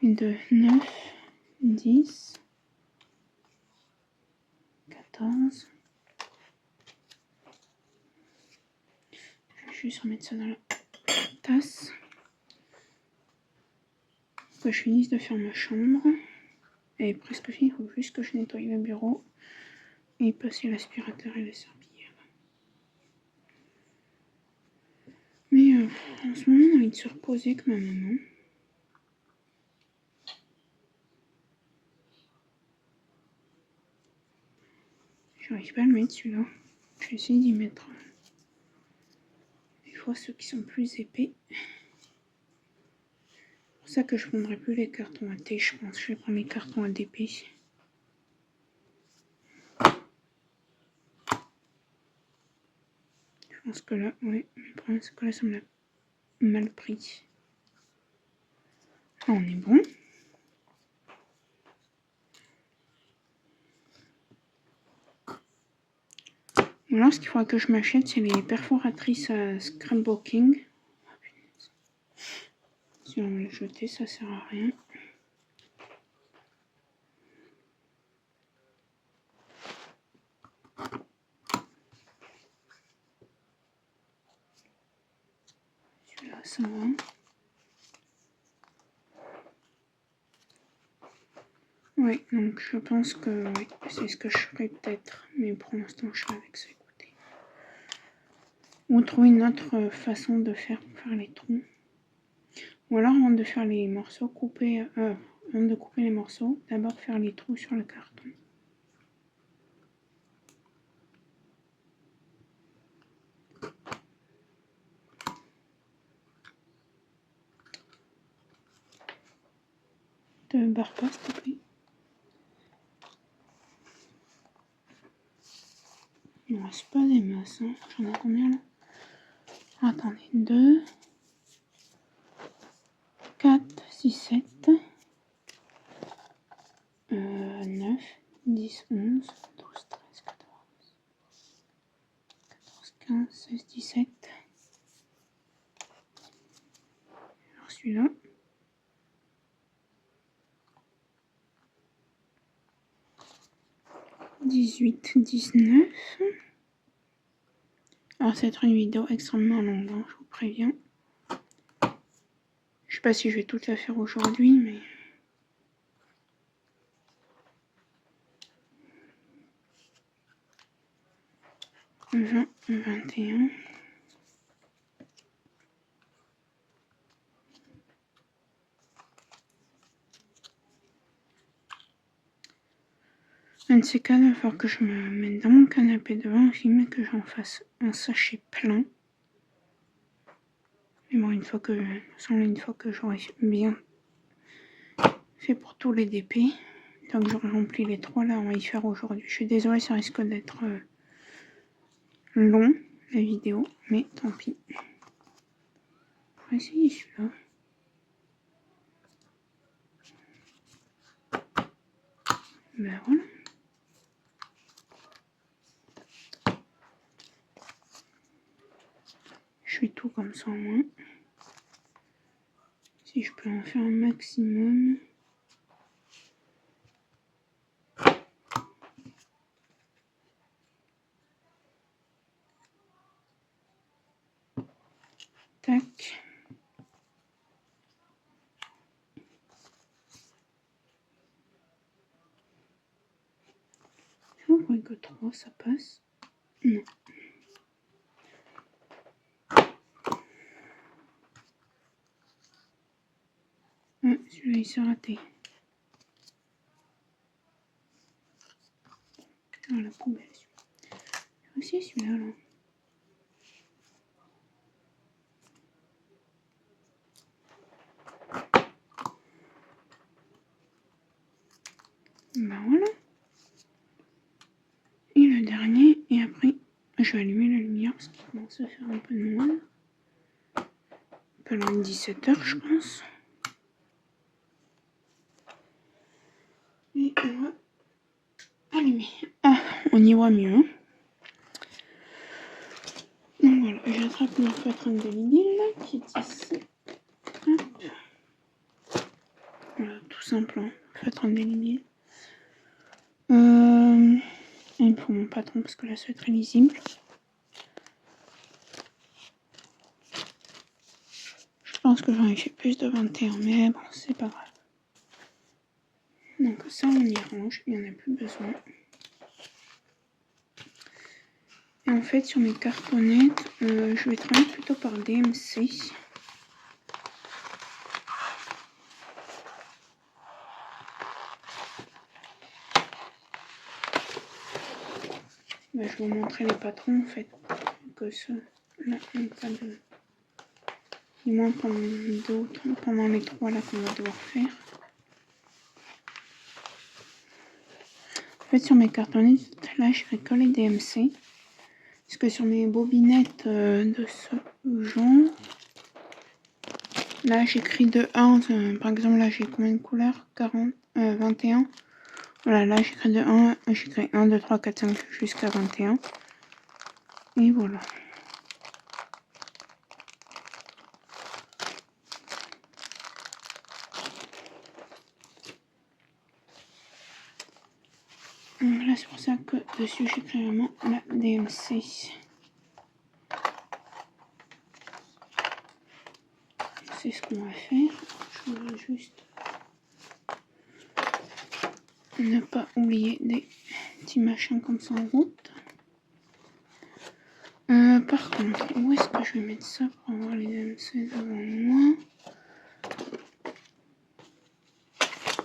Speaker 1: 2, 9, 10, 14. Je vais juste remettre ça dans la tasse. Que je finisse de faire ma chambre. Elle est presque finie, il faut juste que je nettoie le bureau et passer l'aspirateur et la serpillière. Mais en ce moment, on a envie de se reposer avec ma maman. J'arrive pas à le mettre celui-là. Je vais essayer d'y mettre. Des fois, ceux qui sont plus épais. C'est pour ça que je prendrai plus les cartons à thé, je pense. Je vais prendre les cartons à DP. Je pense que là, ouais, le problème c'est que là, ça me l'a mal pris. Là, on est bon. Ou alors, ce qu'il faudra que je m'achète, c'est les perforatrices à scrapbooking. Si on va les jeter, ça sert à rien. Celui-là, ça va. Oui, donc je pense que oui, c'est ce que je ferai peut-être. Mais pour l'instant, je serai avec ça, écoutez. Ou trouver une autre façon de faire pour faire les trous. Ou alors, avant de faire les morceaux, avant de couper les morceaux, d'abord faire les trous sur le carton. Te barre pas, s'il te plaît. Il ne reste pas des masses. Hein. J'en ai combien là? Attendez, 2, 4, 6, 7, 9, 10, 11, 12, 13, 14, 15, 16, 17. celui-là. « 18-19. Alors, ça va être une vidéo extrêmement longue, hein, je vous préviens. Je sais pas si je vais toute la faire aujourd'hui, mais... « 20, 21... » Un de ces cas, il va falloir que je me mette dans mon canapé devant un film et que j'en fasse un sachet plein. Mais bon, une fois que j'aurai bien fait pour tous les DP, tant que j'aurai rempli les 3 là, on va y faire aujourd'hui. Je suis désolée, ça risque d'être long, la vidéo, mais tant pis. On va essayer celui-là. Ben voilà. Je fais tout comme ça au moins. Si je peux en faire un maximum. Tac. Je crois que 3 ça passe. Non. Ah, celui-là il s'est raté. Ah, la poubelle. J'ai aussi celui-là là. Ben voilà. Et le dernier, et après, je vais allumer la lumière parce qu'il commence à faire un peu noir. Pas loin de 17h, je pense. Et on va allumer. Ah, on y voit mieux. Hein. Donc voilà, j'attrape mon feutre indélébile qui est ici. Hop. Voilà, tout simple, hein. Feutre indélébile. Il me faut mon patron parce que là, ça va être illisible. Je pense que j'en ai fait plus de 21, mais bon, c'est pas grave. Donc ça, on y range, il n'y en a plus besoin. Et en fait, sur mes cartonnettes, je vais travailler plutôt par DMC. Bah, je vais vous montrer les patrons en fait. Que ce, là, pas de... Du moins pendant les 3 là qu'on va devoir faire. En fait, sur mes cartonnettes, là, je fais que les DMC. Parce que sur mes bobinettes de ce genre, là, j'écris de 1. Par exemple, là, j'ai combien de couleurs 21. Voilà, là, j'écris de 1. J'écris 1, 2, 3, 4, 5 jusqu'à 21. Et voilà. Donc là, c'est pour ça que dessus, j'écris vraiment la DMC. C'est ce qu'on va faire. Je voudrais juste ne pas oublier des petits machins comme ça en route. Par contre, où est-ce que je vais mettre ça pour avoir les DMC devant moi?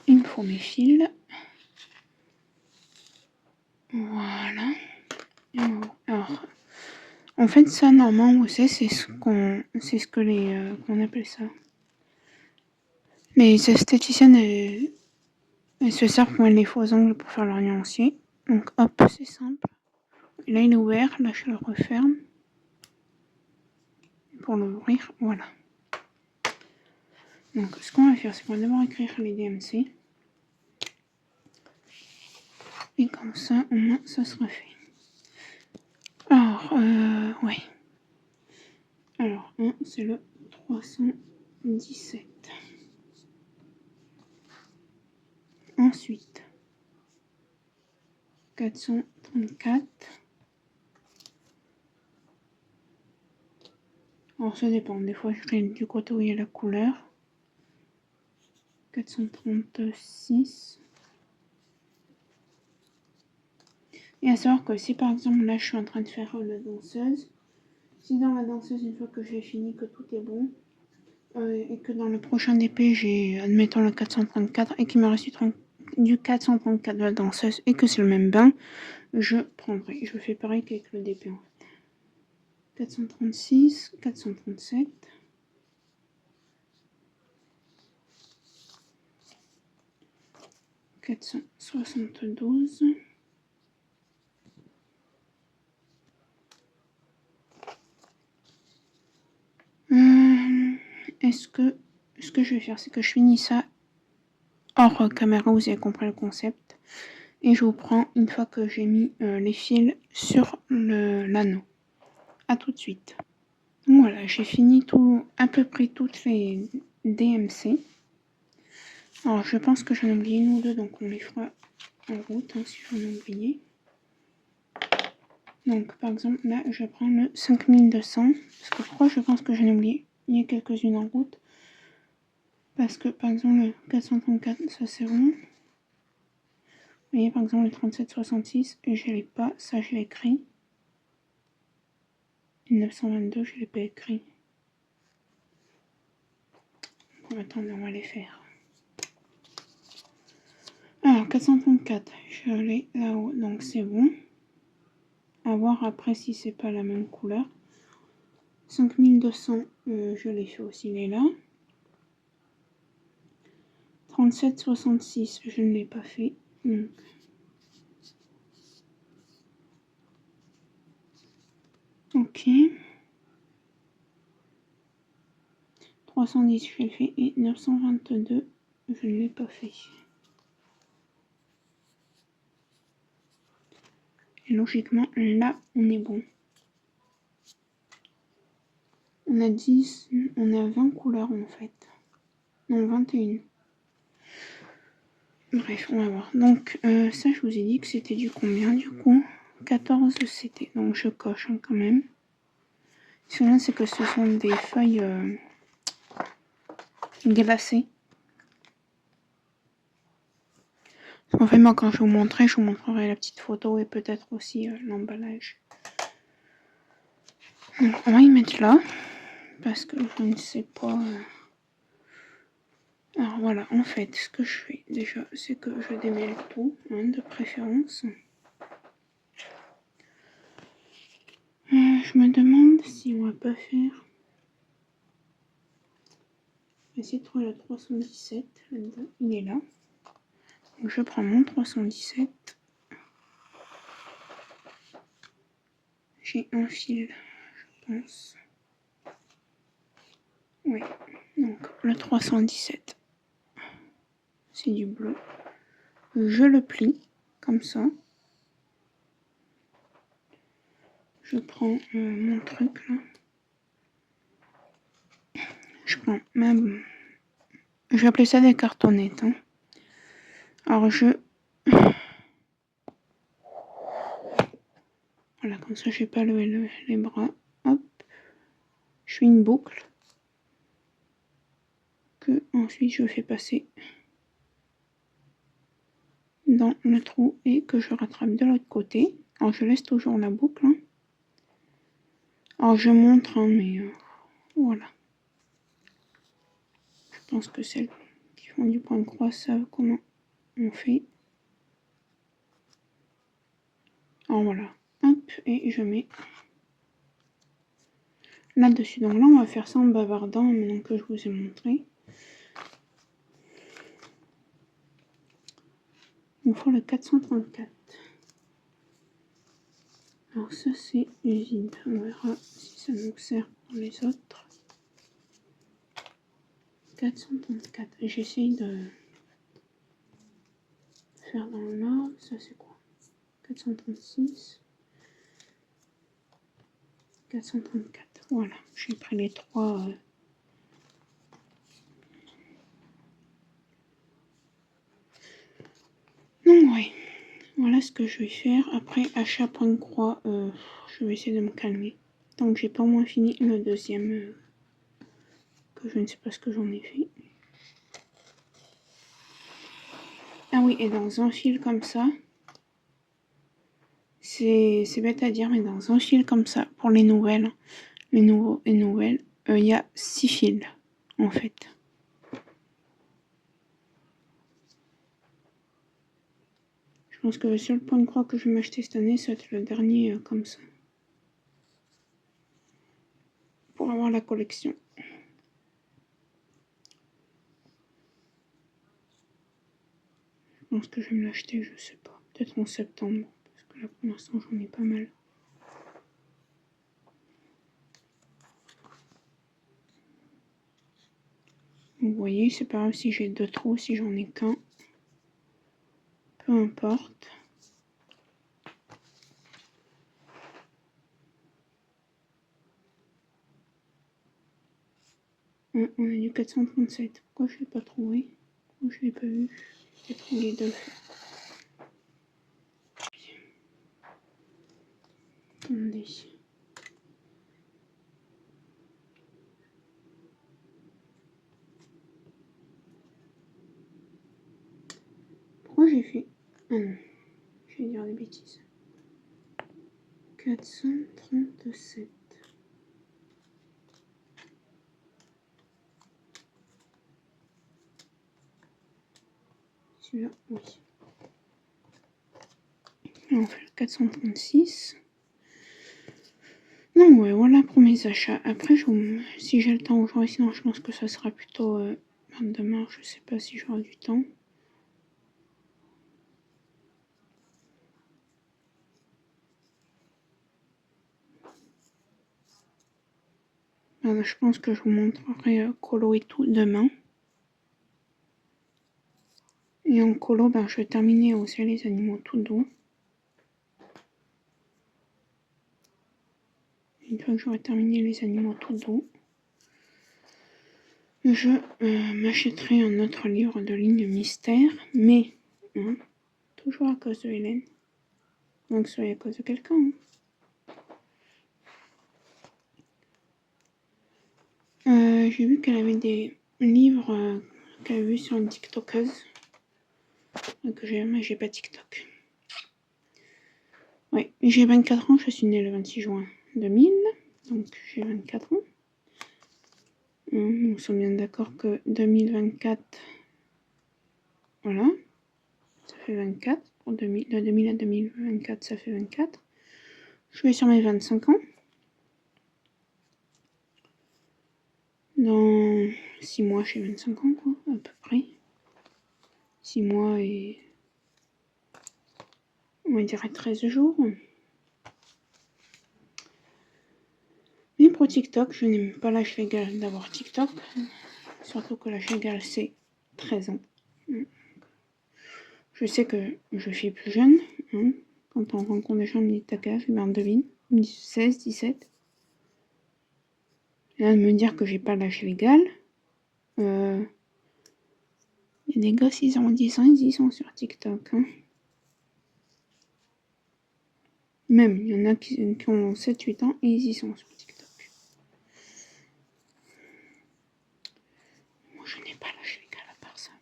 Speaker 1: Il me faut mes fils. Voilà. Alors, en fait, ça, normalement, vous savez, c'est ce que les, qu'on appelle ça. Les esthéticiennes, elles se servent pour les faux ongles pour faire leur nuancier. Donc, hop, c'est simple. Et là, il est ouvert. Là, je le referme. Pour l'ouvrir, voilà. Donc, ce qu'on va faire, c'est qu'on va d'abord écrire les DMC. Et comme ça, au moins, ça sera fait. Alors, ouais. Alors, c'est le 300. 417. Ensuite, 434. Alors ça dépend, des fois je règle du côté où il y a la couleur. 436. Et à savoir que si par exemple là je suis en train de faire la danseuse, si dans la danseuse une fois que j'ai fini que tout est bon, et que dans le prochain DP j'ai admettons le 434 et qu'il me reste du 434 de la danseuse et que c'est le même bain, je prendrai. Je fais pareil qu'avec le DP en fait. 436, 437. 472. Ce que je vais faire, c'est que je finis ça hors caméra, vous avez compris le concept. Et je vous prends une fois que j'ai mis les fils sur l'anneau. A tout de suite. Donc voilà, j'ai fini à peu près toutes les DMC. Alors je pense que j'en ai oublié une ou deux, donc on les fera en route si j'en ai oublié. Donc par exemple là je prends le 5200, parce que pourquoi je pense que j'en ai oublié, il y a quelques-unes en route. Parce que par exemple le 434 ça c'est bon. Vous voyez par exemple le 3766 je l'ai pas, ça je l'ai écrit. Le 922 je l'ai pas écrit. Bon, attendez, on va les faire. Alors 434 je l'ai là-haut, donc c'est bon. À voir après si c'est pas la même couleur. 5200 je l'ai fait aussi, il est là. 3766 je ne l'ai pas fait. Donc ok. 310 je l'ai fait et 922 je ne l'ai pas fait. Et logiquement là on est bon. On a 10, on a 20 couleurs en fait. Non 21. Bref, on va voir. Donc ça je vous ai dit que c'était du combien du coup 14 c'était. Donc je coche quand même. Ce qui est bien c'est que ce sont des feuilles glacées. En fait, moi, quand je vous montrerai la petite photo et peut-être aussi l'emballage. Donc, on va y mettre là, parce que je ne sais pas. Alors voilà, en fait, ce que je fais déjà, c'est que je démêle tout, de préférence. Je me demande si on va pas faire. Essayer de trouver le 317 là-dedans. Il est là. Donc, je prends mon 317. J'ai un fil, je pense. Oui, donc le 317. C'est du bleu. Je le plie comme ça. Je prends mon truc là. Je prends ma. Je vais appeler ça des cartonnettes. Hein. Alors voilà, comme ça j'ai pas levé les bras. Hop. Je fais une boucle. Que ensuite je fais passer dans le trou et que je rattrape de l'autre côté. Alors je laisse toujours la boucle. Hein. Alors je montre, hein, mais voilà. Je pense que celles qui font du point de croix savent comment on fait. Alors voilà. Hop, et je mets là-dessus. Donc là, on va faire ça en bavardant maintenant que je vous ai montré. Il me faut le 434. Alors ça, c'est vide. On verra si ça nous sert pour les autres. 434. J'essaye de faire dans l'ordre. Ça, c'est quoi 436. 434. Voilà, j'ai pris les trois là, ce que je vais faire, après achat point de croix, je vais essayer de me calmer. Tant que j'ai pas au moins fini le deuxième, que je ne sais pas ce que j'en ai fait. Ah oui, et dans un fil comme ça, c'est bête à dire, mais dans un fil comme ça, pour les nouvelles, les nouveaux et nouvelles, il y a 6 fils, en fait. Je pense que le seul point de croix que je vais m'acheter cette année, ça va être le dernier comme ça. Pour avoir la collection. Je pense que je vais me l'acheter, je sais pas. Peut-être en septembre, parce que là pour l'instant j'en ai pas mal. Vous voyez, c'est pas grave si j'ai 2 trous, si j'en ai qu'un. Peu importe. On a du 437. Pourquoi je l'ai pas trouvé? Pourquoi je l'ai pas vu? J'ai pris les deux. Attendez. Pourquoi j'ai fait... Ah non, je vais dire des bêtises. 437. Celui-là, oui. On fait le 436. Non, ouais, voilà pour mes achats. Après, si j'ai le temps aujourd'hui, sinon je pense que ça sera plutôt demain. Je sais pas si j'aurai du temps. Je pense que je vous montrerai colo et tout demain. Et en colo, je vais terminer aussi les animaux tout doux. Une fois que j'aurai terminé les animaux tout doux, je m'achèterai un autre livre de ligne mystère, mais toujours à cause de Hélène. Donc soit à cause de quelqu'un. J'ai vu qu'elle avait des livres qu'elle a vus sur une TikTokeuse. Donc j'ai pas TikTok. Ouais, j'ai 24 ans, je suis née le 26 juin 2000, donc j'ai 24 ans. Nous sommes bien d'accord que 2024, voilà, ça fait 24. Pour 2000, de 2000 à 2024, ça fait 24. Je vais sur mes 25 ans. Dans 6 mois, j'ai 25 ans, quoi, à peu près. 6 mois et... on dirait 13 jours. Mais pour TikTok, je n'aime pas l'âge légal d'avoir TikTok. Surtout que l'âge légal, c'est 13 ans. Je sais que je suis plus jeune. Quand on rencontre des gens, on me dit t'as quel âge? On devine. On me dit 16, 17. Et là, de me dire que j'ai pas l'âge légal. Il y a des gosses, ils ont 10 ans, ils sont sur TikTok. Même, il y en a qui ont 7-8 ans et ils y sont sur TikTok. Moi, je n'ai pas l'âge légal à part ça.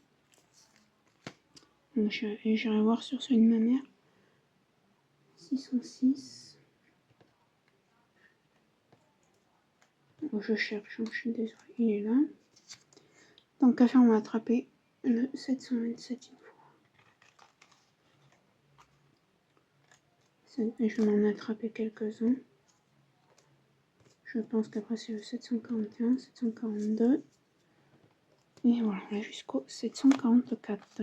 Speaker 1: Donc, j'irai voir sur celui de ma mère. 606. Je cherche, je suis désolée. Il est là. Tant qu'à faire, on va attraper le 727 et je vais en attraper quelques-uns. Je pense qu'après c'est le 741, 742. Et voilà, on est jusqu'au 744.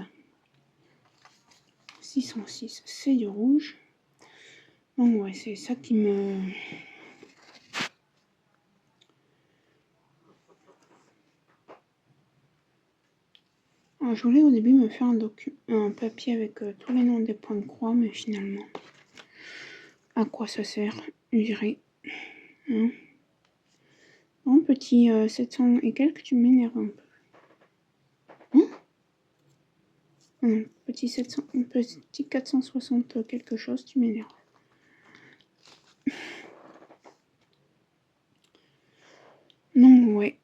Speaker 1: 606, c'est du rouge. Donc ouais, c'est ça qui me... Alors, je voulais au début me faire un papier avec tous les noms des points de croix, mais finalement, à quoi ça sert? Je dirais. Bon, petit 700 et quelques, tu m'énerves un peu. Petit 700, petit 460 quelque chose, tu m'énerves. Non, ouais.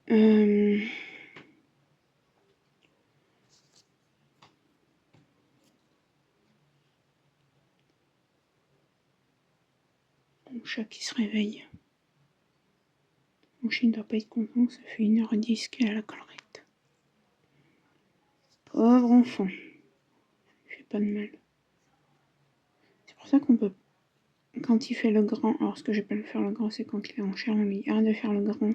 Speaker 1: Mon chat qui se réveille. Mon chien ne doit pas être content, ça fait 1h10 qu'il a la collerette. Pauvre enfant. Il fait pas de mal. C'est pour ça qu'on peut... Quand il fait le grand... Alors ce que j'appelle le faire le grand, c'est quand il est en chair, on lui arrête de faire le grand.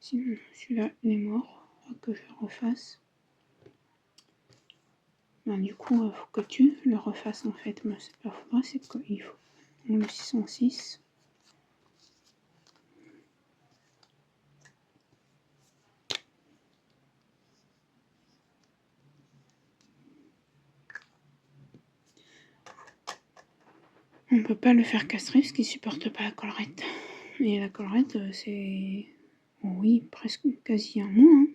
Speaker 1: Sinon, celui-là, il est mort. Faut que je le refasse. Ben, du coup, faut que tu le refasses en fait. Mais c'est pas faudra, c'est qu'il faut. Donc, le 606. On peut pas le faire castrer parce qu'il supporte pas la collerette. Et la collerette, c'est... Oui, presque quasi un mois. Hein.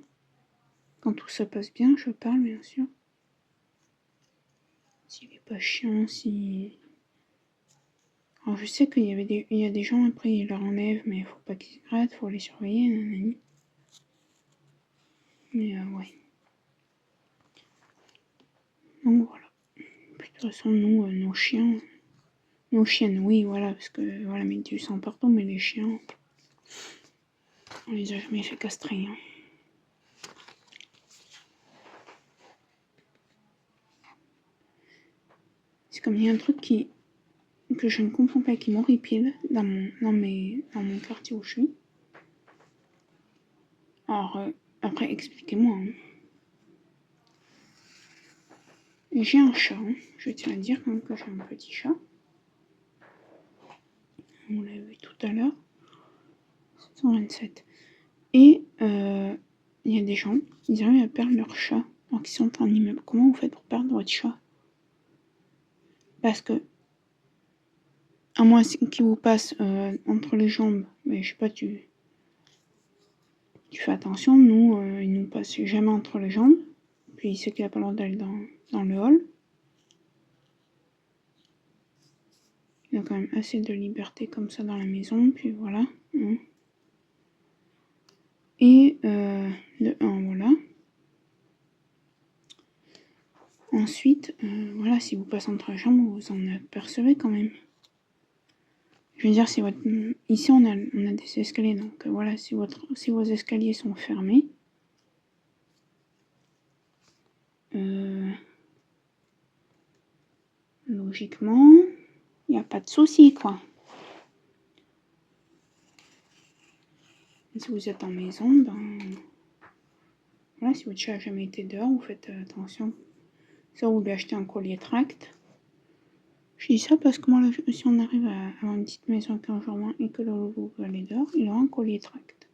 Speaker 1: Quand tout ça passe bien, je parle bien sûr. S'il est pas chiant, si... Alors je sais qu'il y a des gens après ils leur enlèvent, mais faut pas qu'ils se grattent, faut les surveiller, nanani. Mais ouais. Donc voilà. Puis, de toute façon, nous, nos chiens... Nos chiennes, oui, voilà, parce que voilà, mais du sang partout, mais les chiens, on les a jamais fait castrer. Hein. C'est comme il y a un truc que je ne comprends pas, qui m'horripile dans mon quartier où je suis. Alors, après, expliquez-moi. Hein. J'ai un chat, hein. Je tiens à dire quand même que j'ai un petit chat. On l'a vu tout à l'heure. 727. Et il y a des gens, ils arrivent à perdre leur chat alors qu'ils sont en immeuble. Comment vous faites pour perdre votre chat? Parce que, à moins qu'il vous passe entre les jambes, mais je sais pas, tu fais attention. Nous, il nous passe jamais entre les jambes. Puis il sait qu'il a pas le droit d'aller dans le hall. Il a quand même assez de liberté comme ça dans la maison, puis voilà. Hein. Et de 1, voilà. Ensuite, voilà, si vous passez entre les jambes, vous en apercevez quand même. Je veux dire, si votre... Ici, on a des escaliers, donc voilà, si vos escaliers sont fermés, logiquement, il n'y a pas de souci, quoi. Si vous êtes en maison, ben... Voilà, si votre chat n'a jamais été dehors, vous faites attention. Ça, vous lui achetez un collier tract. Je dis ça parce que moi, là, si on arrive à avoir une petite maison avec un jardin et que le loup veut aller dehors, il aura un collier tract.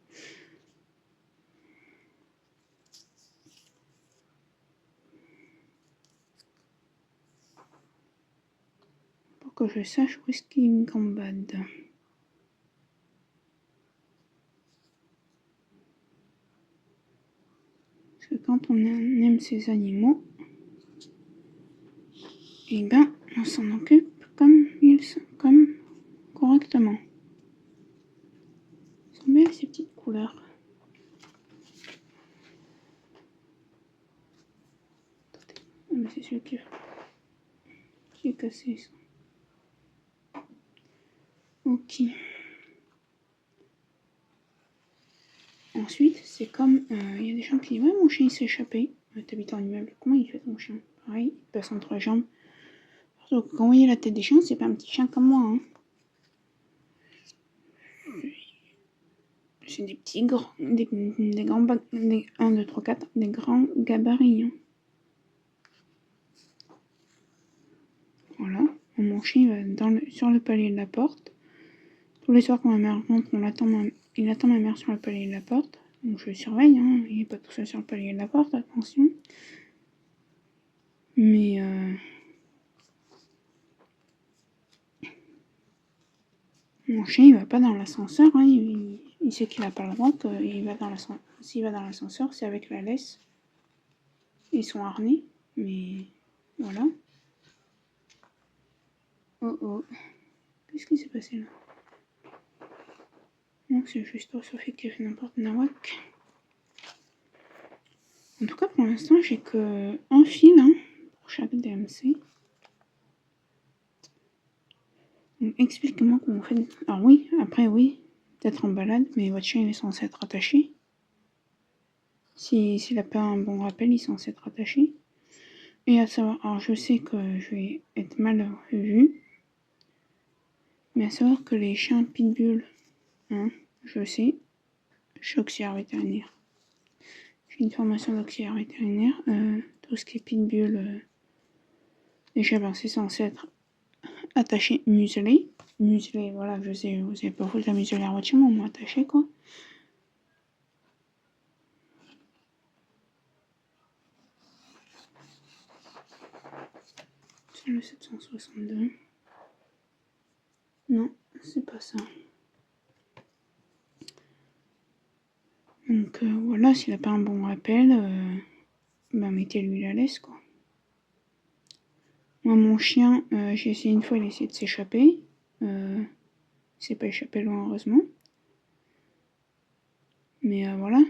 Speaker 1: Pour que je sache où est-ce qu'il me gambade. Parce que quand on aime ces animaux, et ben, on s'en occupe comme correctement. Ils sont belles ces petites couleurs. Ah, mais c'est celui qui est cassé, ça. Ok. Ensuite, c'est comme, il y a des gens qui disent, ouais, mon chien il s'est échappé. T'habites en immeuble, comment il fait ton chien? Pareil, il passe entre les jambes. Donc, quand vous voyez la tête des chiens, c'est pas un petit chien comme moi. Hein. C'est des petits grands, des grands, 1, 2, 3, 4, des grands gabarits. Hein. Voilà, mon chien va sur le palier de la porte. Tous les soirs quand ma mère rentre, il attend ma mère sur le palier de la porte. Donc je le surveille, hein. Il n'est pas tout seul sur le palier de la porte, attention. Mais mon chien il va pas dans l'ascenseur, hein. Il sait qu'il n'a pas le droit, qu'il va dans l'ascenseur. S'il va dans l'ascenseur, c'est avec la laisse et son harnais. Mais voilà. Oh oh. Qu'est-ce qui s'est passé là? Non, c'est juste Sophie qui fait n'importe nawak. En tout cas, pour l'instant, j'ai que un fil pour chaque DMC. Donc, explique-moi comment on fait. Alors oui, après oui, peut-être en balade, mais votre chien il est censé être attaché. S'il n'a pas un bon rappel, il est censé être attaché. Et à savoir, alors je sais que je vais être mal vue, mais à savoir que les chiens pitbull, je sais, je suis auxiliaire vétérinaire. J'ai une formation d'auxiliaire vétérinaire. Tout ce qui est pitbull, déjà ben, c'est censé être attaché, muselé. Muselé, voilà, je sais, vous n'avez pas foutu la museler à votre chien, mais au moins attaché quoi. C'est le 762. Non, c'est pas ça. Donc voilà, s'il n'a pas un bon rappel, bah mettez-lui la laisse quoi. Moi mon chien, j'ai essayé une fois, il a essayé de s'échapper. Il s'est pas échappé loin heureusement. Mais voilà.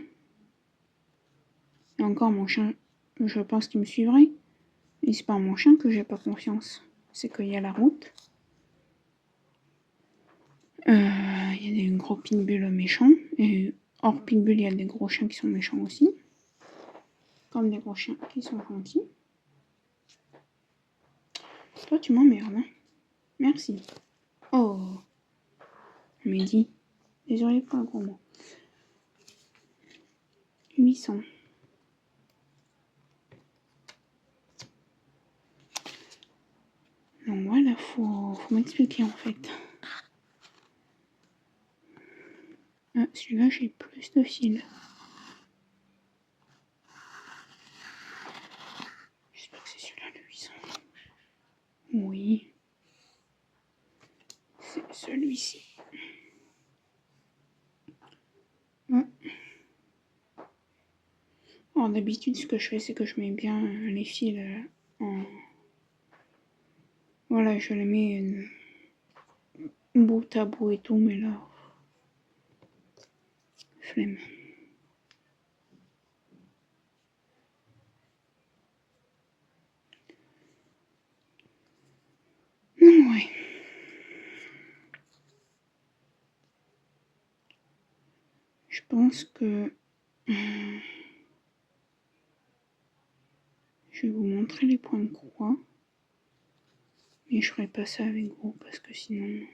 Speaker 1: Et encore mon chien, je pense qu'il me suivrait. Et c'est pas mon chien que j'ai pas confiance. C'est qu'il y a la route. Il y a des gros pitbulls méchants. Et hors pitbull, il y a des gros chiens qui sont méchants aussi. Comme des gros chiens qui sont gentils. Toi, tu m'emmerdes. Hein. Merci. Oh. Mehdi. Désolé pour le gros mot. 800. Donc voilà, faut m'expliquer en fait. Ah, celui-là, j'ai plus de fil. J'espère que c'est celui-là le 800. Oui. C'est celui-ci. Alors d'habitude, ce que je fais, c'est que je mets bien les fils en... Voilà, je les mets bout à bout et tout, mais là... Flemme. Ouais. Je pense que... Je vais vous montrer les points de croix. Mais je ferai pas ça avec vous parce que sinon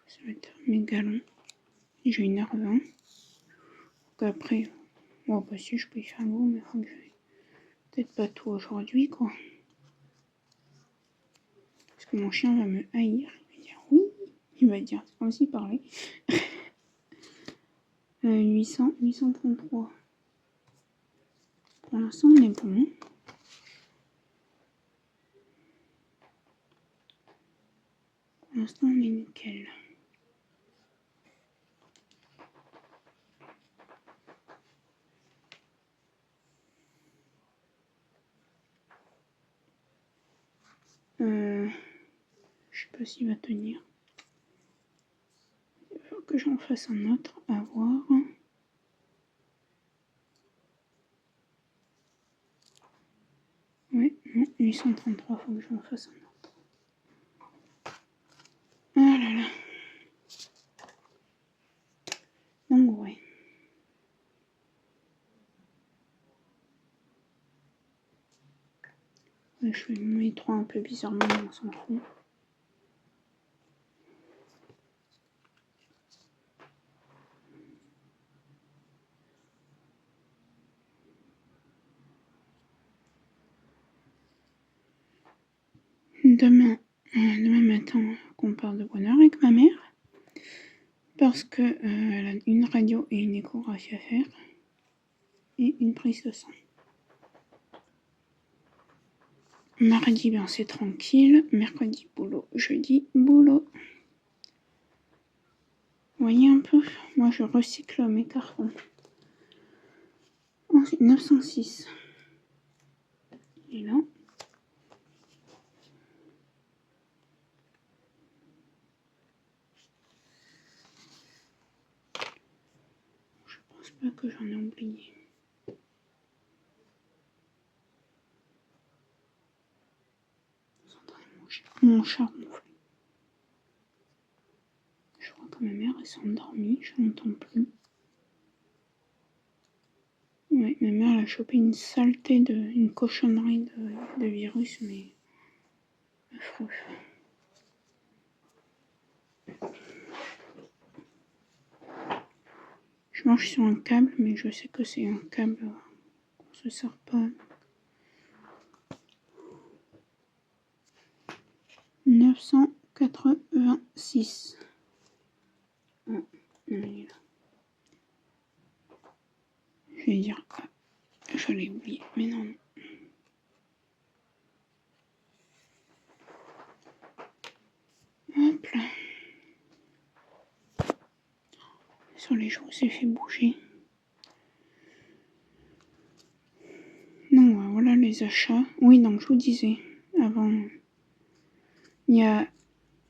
Speaker 1: ça va être méga long. J'ai une heure 20. Donc après, bon bah si je peux y faire gros, mais faut que je... Peut-être pas tout aujourd'hui quoi. Parce que mon chien va me haïr. Il va dire oui. Il va dire, c'est comme s'il parlait. 833. Pour l'instant on est bon. Pour l'instant on est nickel. Je sais pas s'il va tenir. Il va falloir que j'en fasse un autre à voir. Ouais, non, 833, faut que j'en fasse un autre. Ah là là. Donc ouais. Ouais, je fais mes 3 un peu bizarrement, on s'en fout. Demain matin, on part de bonne heure avec ma mère. Parce que elle a une radio et une échographie à faire. Et une prise de sang. Mardi, ben c'est tranquille. Mercredi, boulot. Jeudi, boulot. Vous voyez un peu? Moi, je recycle mes cartons. Ensuite, 906. Il est là. que j'en ai oublié. Mon chat ronfle. Je crois que ma mère elle s'est endormie, je l'entends plus. Ouais, ma mère elle a chopé une saleté une cochonnerie de virus, mais affreux. Je marche sur un câble, mais je sais que c'est un câble qu'on se sert pas. 986. Ah, il est là. Je vais dire, ah, je l'ai oublié, mais non. Hop là. Sur les joues, c'est fait bouger. Non, voilà les achats. Oui, donc je vous disais, avant, il y a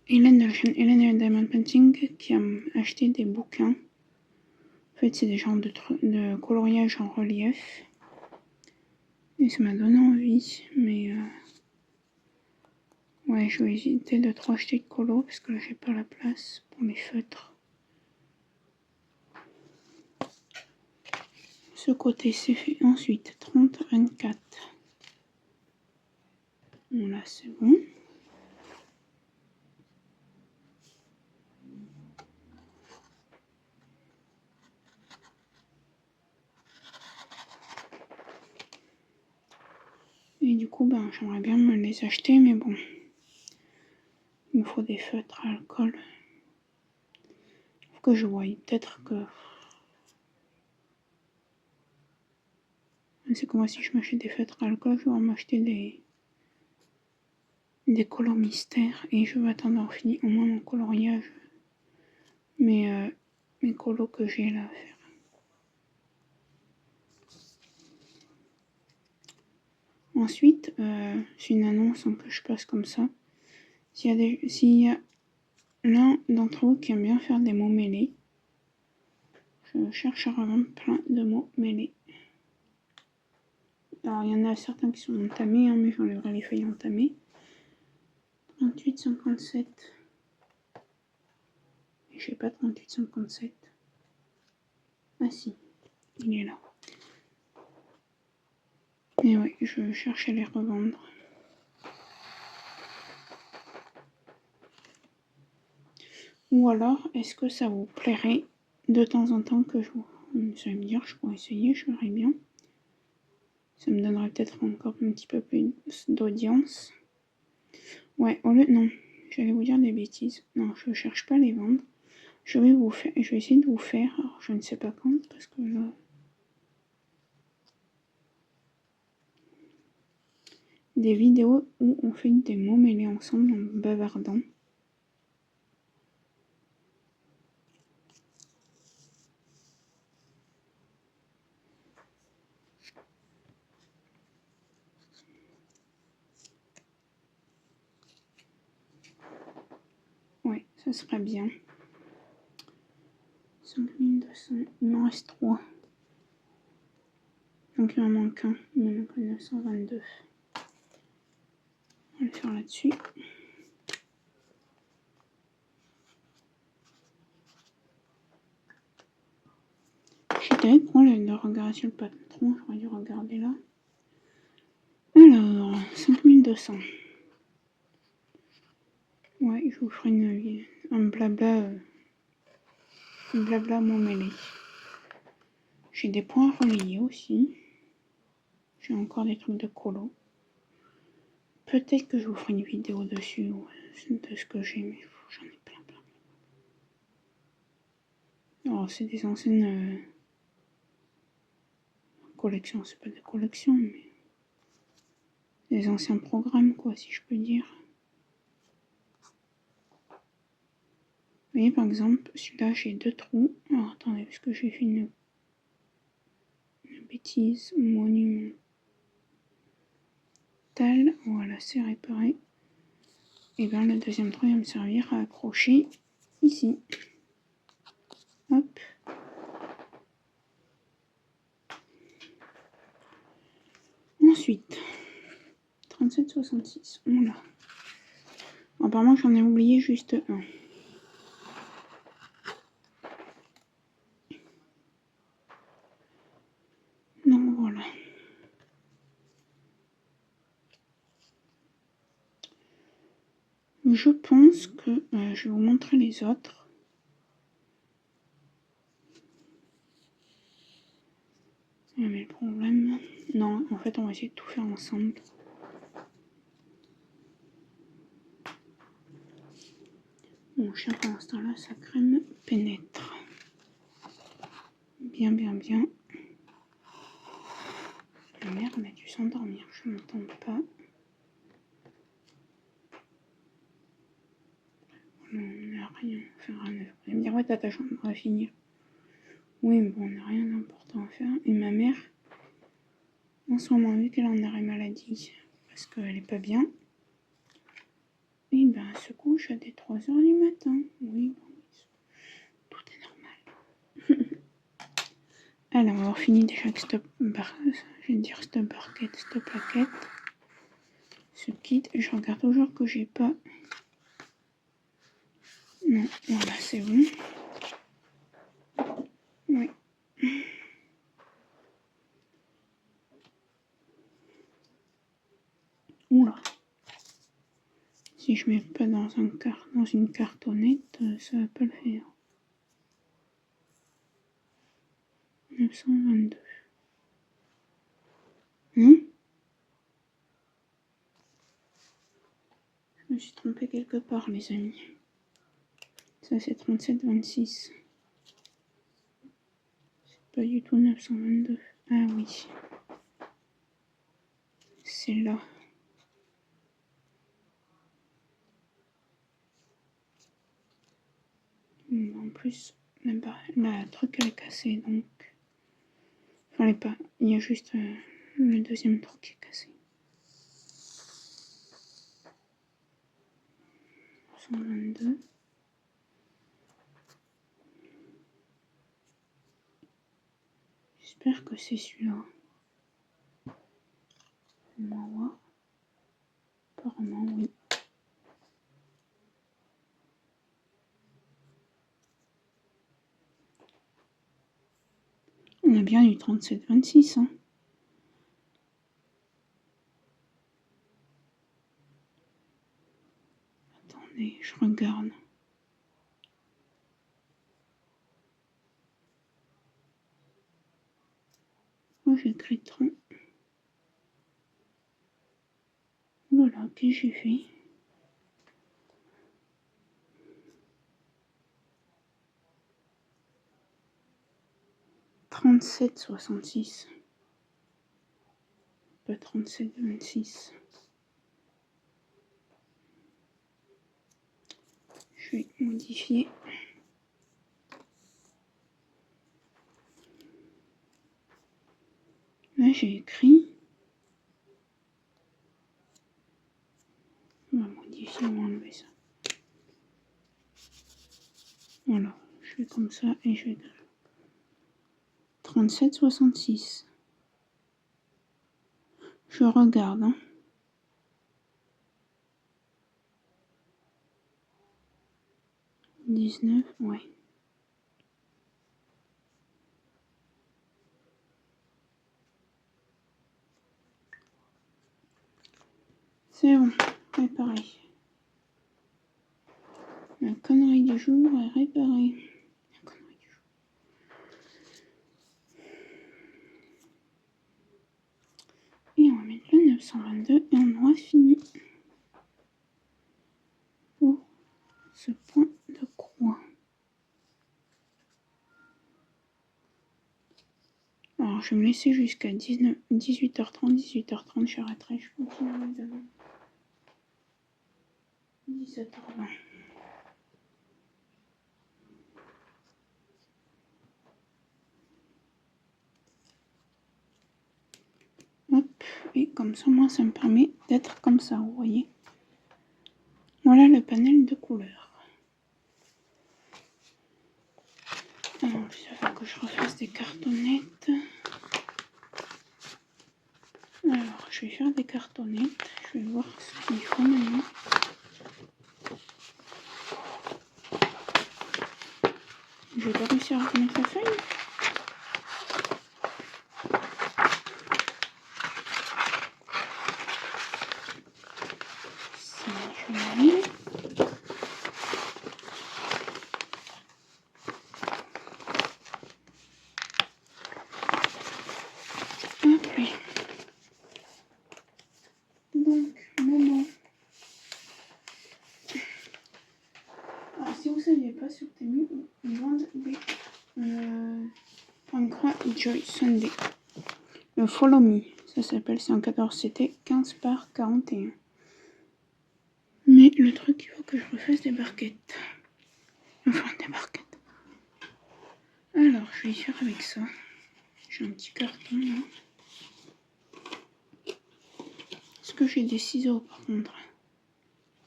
Speaker 1: Hélène de la chaîne Hélène et Diamond Painting qui a acheté des bouquins. En fait, c'est des genres de coloriage en relief. Et ça m'a donné envie, mais ouais, je vais hésiter de trop acheter de colo parce que là, j'ai pas la place pour mes feutres. Ce côté, c'est fait. Ensuite, 30-24. Bon, là, c'est bon. Et du coup, ben, j'aimerais bien me les acheter, mais bon. Il me faut des feutres à alcool. Faut que je voie. Peut-être que... C'est comme si je m'achète des feutres à alcool, je vais m'acheter des colos mystères. Et je vais attendre d'avoir fini au moins mon coloriage. Mais mes colos que j'ai là à faire. Ensuite, c'est une annonce que je passe comme ça. S'il y a l'un d'entre vous qui aime bien faire des mots mêlés, je cherche à revendre plein de mots mêlés. Alors, il y en a certains qui sont entamés, mais j'enlèverai les feuilles entamées. 38,57. Et j'ai pas 38,57. Ah si, il est là. Et ouais, je cherche à les revendre. Ou alors, est-ce que ça vous plairait de temps en temps que je vous... Vous allez me dire, je pourrais essayer, je verrais bien. Ça me donnerait peut-être encore un petit peu plus d'audience. Ouais, non, j'allais vous dire des bêtises. Non, je cherche pas à les vendre. Je vais essayer de vous faire, alors je ne sais pas quand, parce que là... Des vidéos où on fait des mots mêlés ensemble en bavardant. Ouais, ça serait bien. 5200, il m'en reste 3. Donc il m'en manque un, il m'en manque 922. On va le faire là-dessus. J'ai peut-être problème de regarder sur le patron, j'aurais dû regarder là. Alors, 5200. Ouais, je vous ferai un blabla mot mêlé. J'ai des points à relayer aussi. J'ai encore des trucs de colo. Peut-être que je vous ferai une vidéo dessus, de ce que j'ai, mais j'en ai plein. Alors, c'est des anciennes collections, c'est pas des collections, mais des anciens programmes, quoi, si je peux dire. Vous voyez, par exemple, celui-là, j'ai 2 trous. Alors, attendez, parce que j'ai fait une bêtise monumentale. Voilà, c'est réparé. Et bien, le deuxième trou va me servir à accrocher ici. Hop. Ensuite, 37,66. Oula. Apparemment, j'en ai oublié juste un. Donc voilà. Je pense que je vais vous montrer les autres. Mais le problème... Non, en fait, on va essayer de tout faire ensemble. Mon chien, pour l'instant, là, sa crème pénètre. Bien, bien, bien. La mère, elle a dû s'endormir. Je n'entends pas. On n'a rien à faire à neuf. Elle va me dire, ouais, t'as ta chambre à finir. Oui, mais bon, on n'a rien d'important à faire. Et ma mère, en ce moment, vu qu'elle en arrêt maladie, parce qu'elle est pas bien, et ben, elle se couche à des 3h du matin. Oui, bon, tout est normal. Elle va avoir fini déjà avec Stop Bar... Je vais dire Stop Barquette, Stop Plaquette. Ce kit, je regarde toujours que j'ai pas... Non, voilà, c'est bon. Oui. Oula. Si je mets pas dans une cartonnette, ça va pas le faire. 922. Je me suis trompée quelque part, les amis. Ça, c'est 37,26. C'est pas du tout 922. Ah oui. C'est là. En plus, la truc, elle est cassée, donc... Enfin, elle est pas... Il y a juste le deuxième truc qui est cassé. 122. J'espère que c'est celui-là. On va voir. Apparemment, oui. On a bien eu 37,26, hein. Attendez, je regarde. Oh, j'ai écrit 30. Voilà, qu'est-ce que j'ai fait? « 37,66. Pas 37,26. Je vais modifier. Là, j'ai écrit. On va modifier, on va enlever ça. Voilà, je fais comme ça et je vais écrire 37,66. Je regarde, hein. « 19, ouais. C'est bon, réparé. La connerie du jour est réparée. La connerie du jour. Et on va mettre le 922 et on aura fini. Pour ce point de croix. Alors, je vais me laisser jusqu'à 18h30. 18h30, j'arrêterai. Je continuerai demain. 17h20. Hop, et comme ça, moi, ça me permet d'être comme ça, vous voyez. Voilà le panel de couleurs. Alors, il va falloir que je refasse des cartonnettes. Alors, je vais faire des cartonnettes. Je vais voir ce qu'il faut maintenant. Je vais pas réussir à remettre la feuille. Si je mets. Hop, oui. Donc, maintenant. Alors, si vous ne saviez pas, sur Temu, ils vendent des pancras Joy Sunday. Le Follow Me, ça s'appelle, c'est en 14 CT, 15 par 41. Mais le truc, il faut que je refasse des barquettes. Enfin, des barquettes. Alors, je vais y faire avec ça. J'ai un petit carton là. Est-ce que j'ai des ciseaux par contre?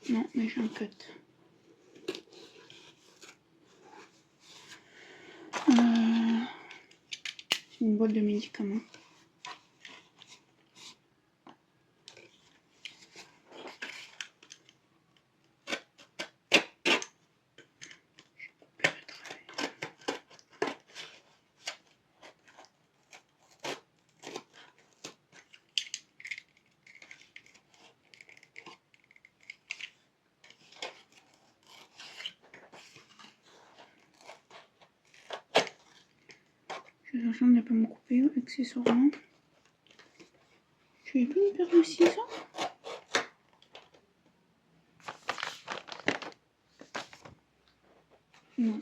Speaker 1: Non, mais j'ai un cut. C'est une boîte de médicaments. J'ai l'impression de ne pas me couper accessoirement. Je n'ai plus une paire de ciseaux. Non.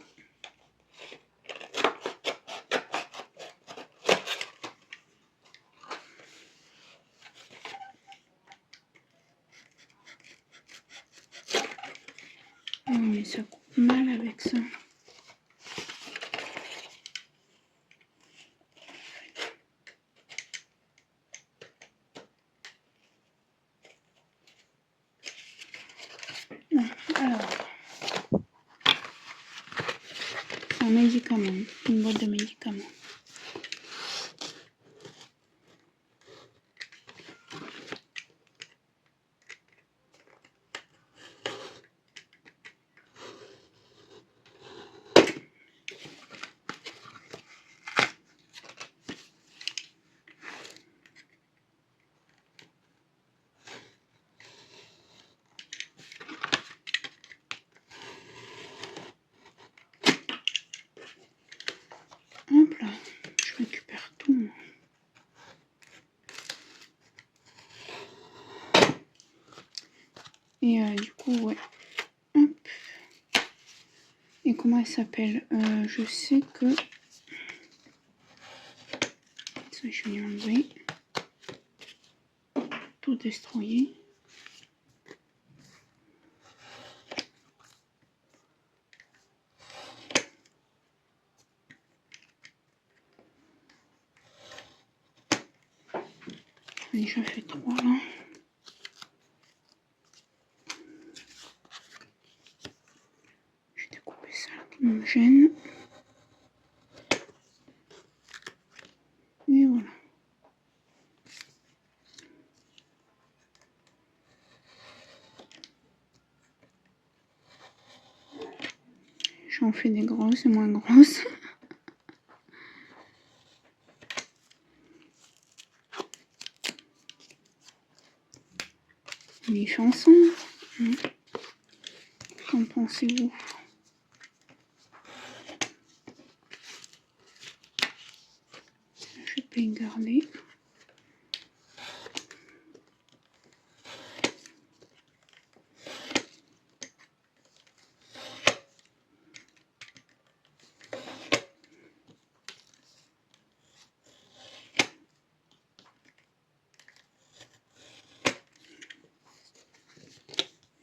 Speaker 1: Oh mais ça coupe mal avec ça. Non, alors. C'est un médicament, une boîte de médicaments. Hop là, je récupère tout. Et du coup, ouais. Hop. Et comment elle s'appelle? Je sais que... Ça, je vais enlever. Tout destroyer. J'en ai déjà fait 3 là. Je vais découper ça là qui me gêne. Et voilà. J'en fais des grosses et moins grosses. Les chansons. Qu'en pensez-vous? Je peux y garder.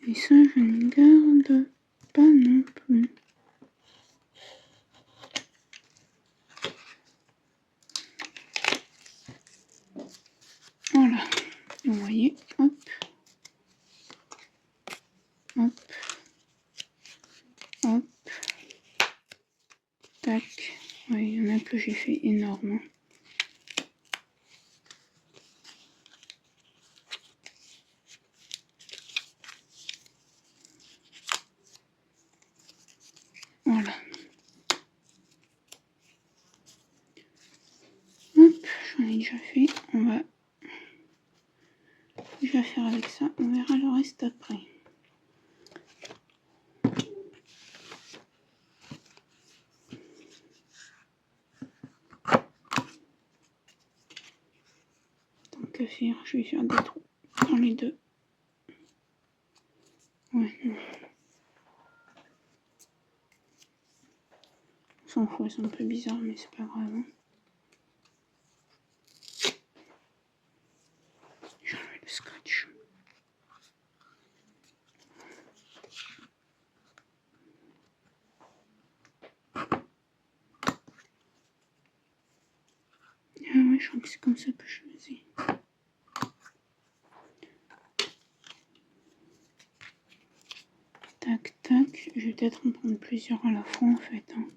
Speaker 1: Et ça, je ne garde pas non plus. Voilà. Vous voyez, hop. Hop. Hop. Tac. Ouais, il y en a que j'ai fait énorme. est déjà fait. On va déjà faire avec ça. On verra le reste après. Tant que faire, je vais faire des trous dans les deux. Ouais, non. On s'en fout, c'est un peu bizarre, mais c'est pas grave. Hein. J'enlève le scotch. Ah ouais, je crois que c'est comme ça que je faisais. Tac, tac. Je vais peut-être en prendre plusieurs à la fois en fait. Hein.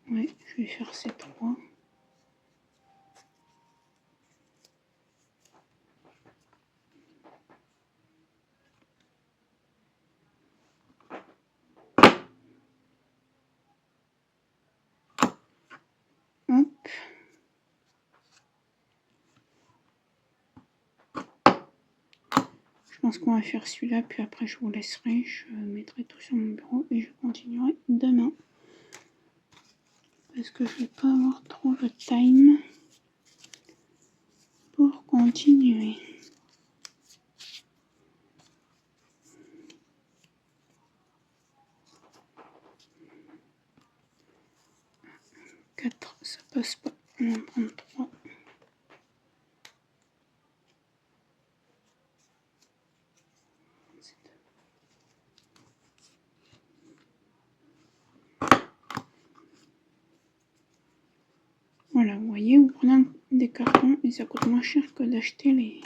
Speaker 1: Ouais, je vais faire ces trois. Hop. Je pense qu'on va faire celui-là, puis après je vous laisserai. Je mettrai tout sur mon bureau et je continuerai demain. Parce que je vais pas avoir trop le time pour continuer. Quatre, ça passe pas. On va en prendre 3. Voilà, vous voyez, vous prenez des cartons et ça coûte moins cher que d'acheter les...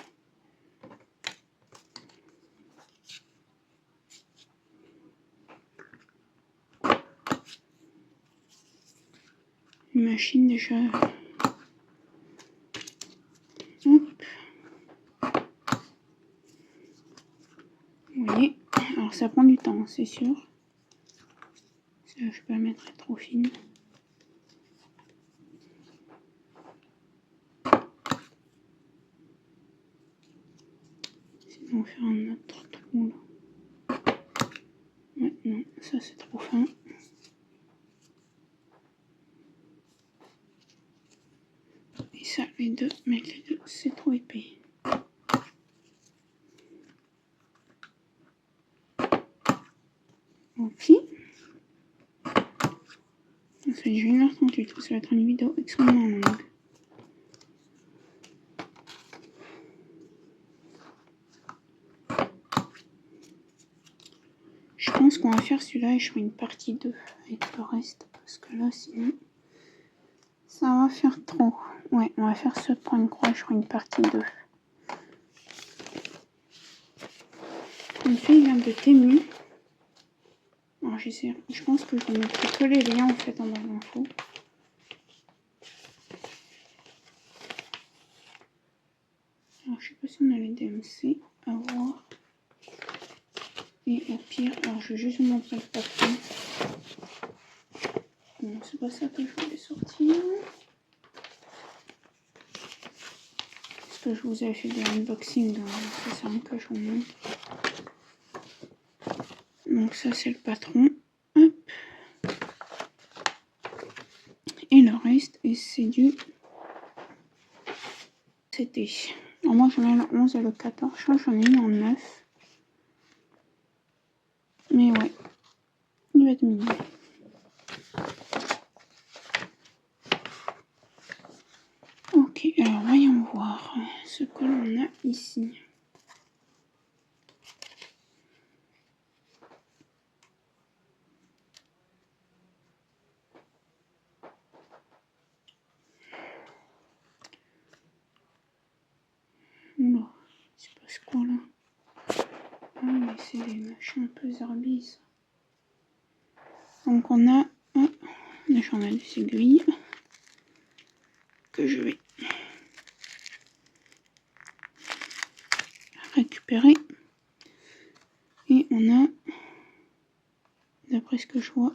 Speaker 1: machines déjà. Hop. Vous voyez, alors ça prend du temps, c'est sûr. Ça, je peux la mettre trop fine. Sinon, on va faire un autre trou là. Ouais, non, ça c'est trop fin. Et ça, les deux, mettre les deux, c'est trop épais. Ok. Ça fait déjà 1h38, ça va être une vidéo extrêmement longue. Je pense qu'on va faire celui-là et je ferai une partie 2 avec le reste. Parce que là, sinon, ça va faire trop. Ouais, on va faire ce point de croix, je ferai une partie 2. Une fille vient de Temu. Alors j'essaie, je pense que je vais mettre que les liens en fait en barre d'infos. Alors je sais pas si on a les DMC à voir. Et au pire, alors je vais juste vous montrer le patron. Non, c'est pas ça que je voulais sortir. Parce que je vous avais fait des unboxings, donc ça sert à rien que je vous montre. Donc ça c'est le patron. Hop. Et le reste, et c'est du... C'était... Alors moi j'en ai le 11 et le 14, je crois que j'en ai mis en 9. Mais ouais, il va être mignon. Ok, alors voyons voir ce que l'on a ici. Oula, il se passe quoi là? Ah mais c'est des machins un peu zerbies. Donc on a des journaux des aiguilles que je vais récupérer. Et on a, d'après ce que je vois,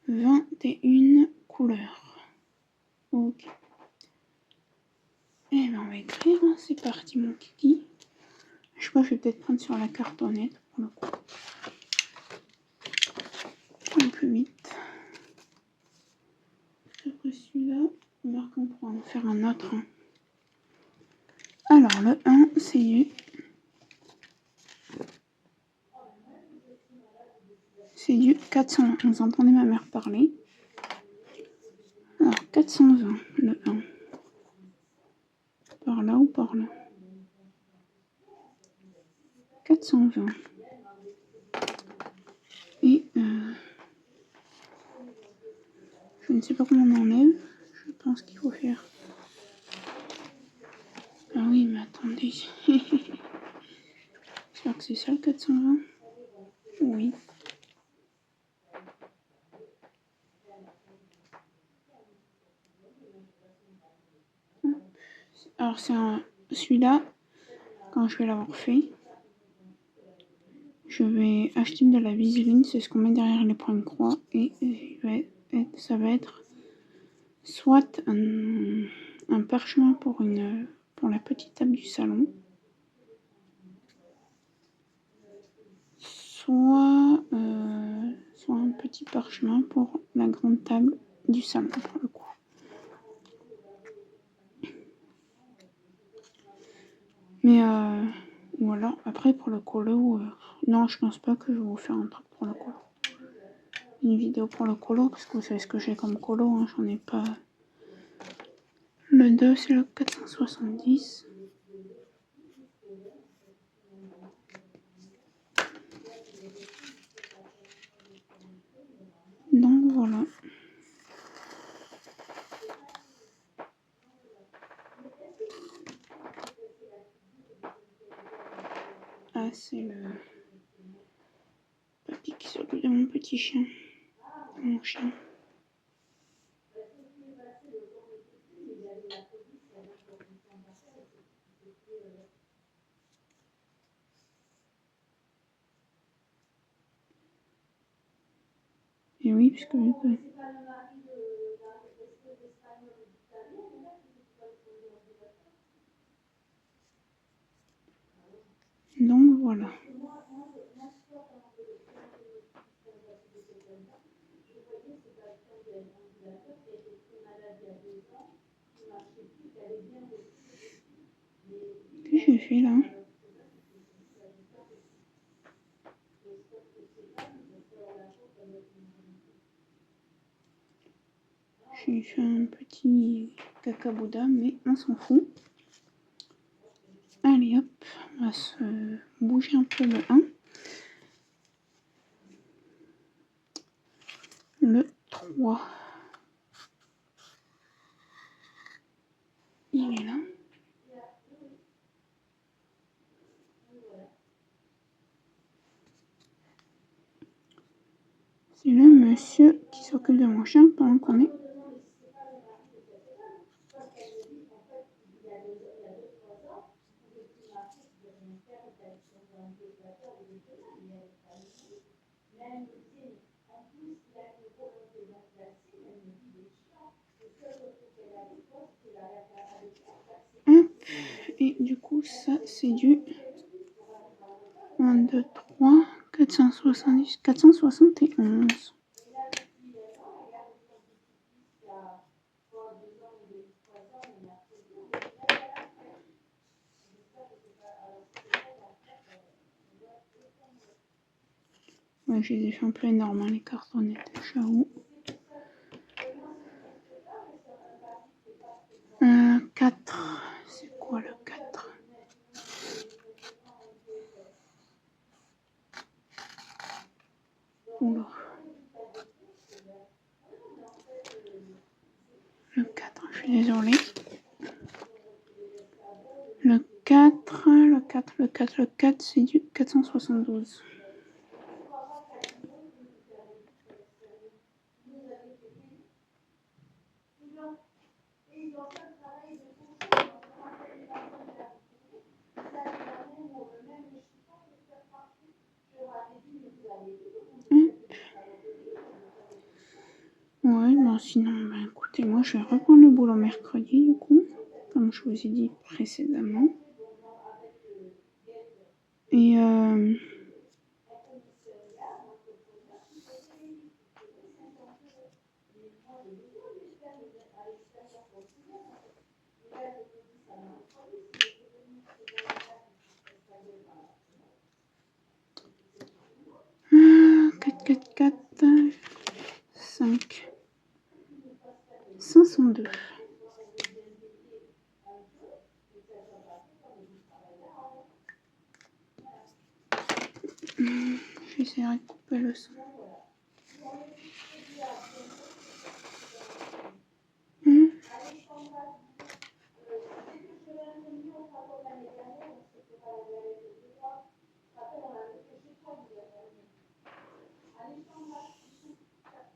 Speaker 1: 21 couleurs. Eh ben on va écrire, hein. C'est parti mon kiki. Je sais pas, je vais peut-être prendre sur la cartonnette pour le coup. Un peu vite. Après celui-là, on va qu'on pourra en faire un autre. Hein. Alors le 1, c'est du... C'est du 420. Vous entendez ma mère parler. Alors 420, le 1. Par là ou par là. 420. Et je ne sais pas comment on enlève. Je pense qu'il faut faire... Ah oui, mais attendez. J'espère que c'est ça le 420. Oui. Alors c'est celui-là, quand je vais l'avoir fait, je vais acheter de la viseline, c'est ce qu'on met derrière les points de croix, et ça va être soit un parchemin pour la petite table du salon, soit un petit parchemin pour la grande table du salon pour le coup. Mais ou alors après pour le colo, non je pense pas que je vais vous faire un truc pour le colo. Une vidéo pour le colo parce que vous savez ce que j'ai comme colo, hein, j'en ai pas. Le 2 c'est le 470. Donc voilà. Ah c'est le papy qui s'occupe de mon petit chien. Mon chien. Et oui, puisque vu que... Donc voilà. Qu'est-ce que j'ai fait là? J'ai fait un petit caca-bouddha, mais on s'en fout. Allez hop, on va se bouger un peu le 1. Le 3. Il est là. C'est le monsieur qui s'occupe de mon chien pendant qu'on est. Hop. Et du coup, ça c'est du 1, 2, 3, 470, 471. Ouais, je les ai fait un peu énormes, hein, les cartonnettes, j'avoue. 4. C'est quoi le 4? Oula. Le 4, je suis désolée. Le 4, c'est du 472. Ouais, bon sinon, bah, écoutez, moi je vais reprendre le boulot mercredi du coup. Comme comme je vous ai dit précédemment. Et quatre, 5, 502. J'essaierai de couper le son.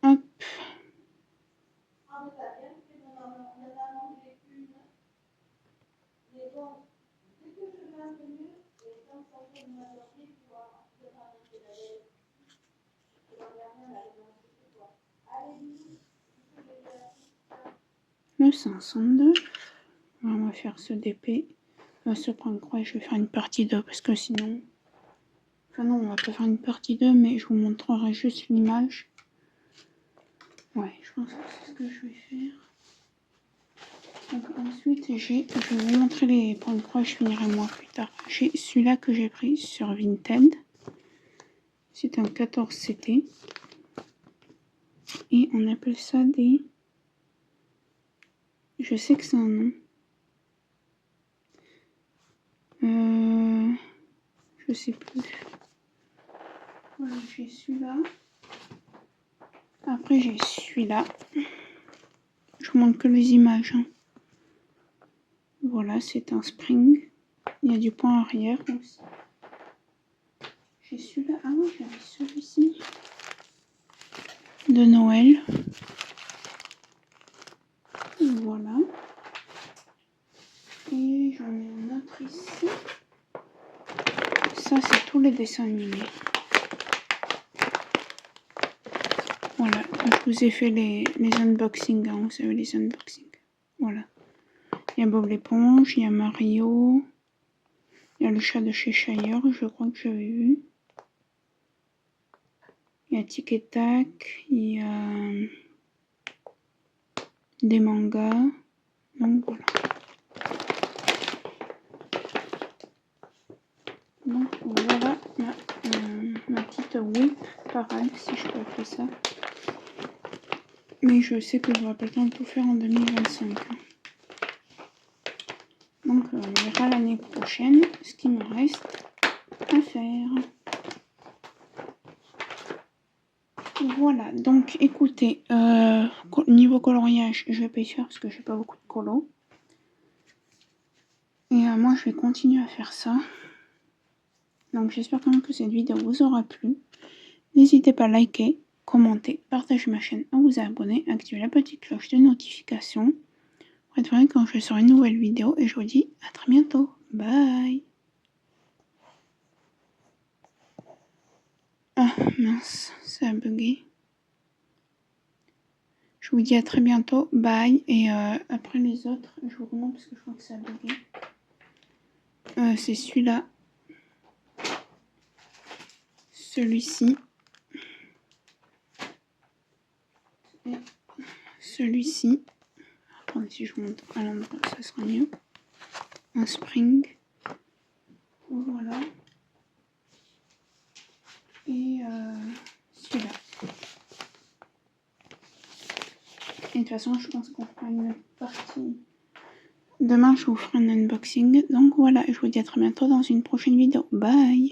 Speaker 1: Hop. Le 502. On va faire ce DP. Se prendre croix et je vais faire une partie 2 parce que sinon. Enfin non, on va pas faire une partie 2, mais je vous montrerai juste l'image. Ouais, je pense que c'est ce que je vais faire. Donc ensuite, je vais vous montrer les points de croix, je finirai moi plus tard. J'ai celui-là que j'ai pris sur Vinted. C'est un 14 CT. Et on appelle ça des... Je sais que c'est un nom. Je sais plus. Voilà, j'ai celui-là. Après, j'ai celui-là. Je vous montre que les images. Hein. Voilà, c'est un spring. Il y a du point arrière aussi. J'ai celui-là. Ah oui, j'avais celui-ci. De Noël. Voilà. Et j'en ai un autre ici. Ça, c'est tous les dessins animés. Voilà, je vous ai fait les unboxings, hein, vous savez, les unboxings. Voilà. Il y a Bob l'éponge, il y a Mario, il y a le chat de Cheshire, je crois que j'avais vu. Il y a Tic et Tac, il y a des mangas. Donc voilà. Donc voilà ma petite whip parade, si je peux appeler ça. Mais je sais que j'aurai pas le temps de tout faire en 2025. Donc on verra l'année prochaine ce qu'il me reste à faire. Voilà, donc écoutez, niveau coloriage, je vais pas y faire parce que j'ai pas beaucoup de colo. Et moi je vais continuer à faire ça. Donc j'espère quand même que cette vidéo vous aura plu. N'hésitez pas à liker, commenter, partager ma chaîne, à vous abonner, activer la petite cloche de notification pour être informé quand je sors une nouvelle vidéo. Et je vous dis à très bientôt. Bye. Ah mince, ça a bugué. Je vous dis à très bientôt. Bye. Et après les autres, je vous remonte parce que je crois que ça a bugué. C'est celui-là. Celui-ci. Et celui-ci. Attendez, si je monte à l'endroit, ça sera mieux. Un spring. Voilà. Et celui-là. Et de toute façon, je pense qu'on fera une partie. Demain, je vous ferai un unboxing. Donc voilà, je vous dis à très bientôt dans une prochaine vidéo. Bye!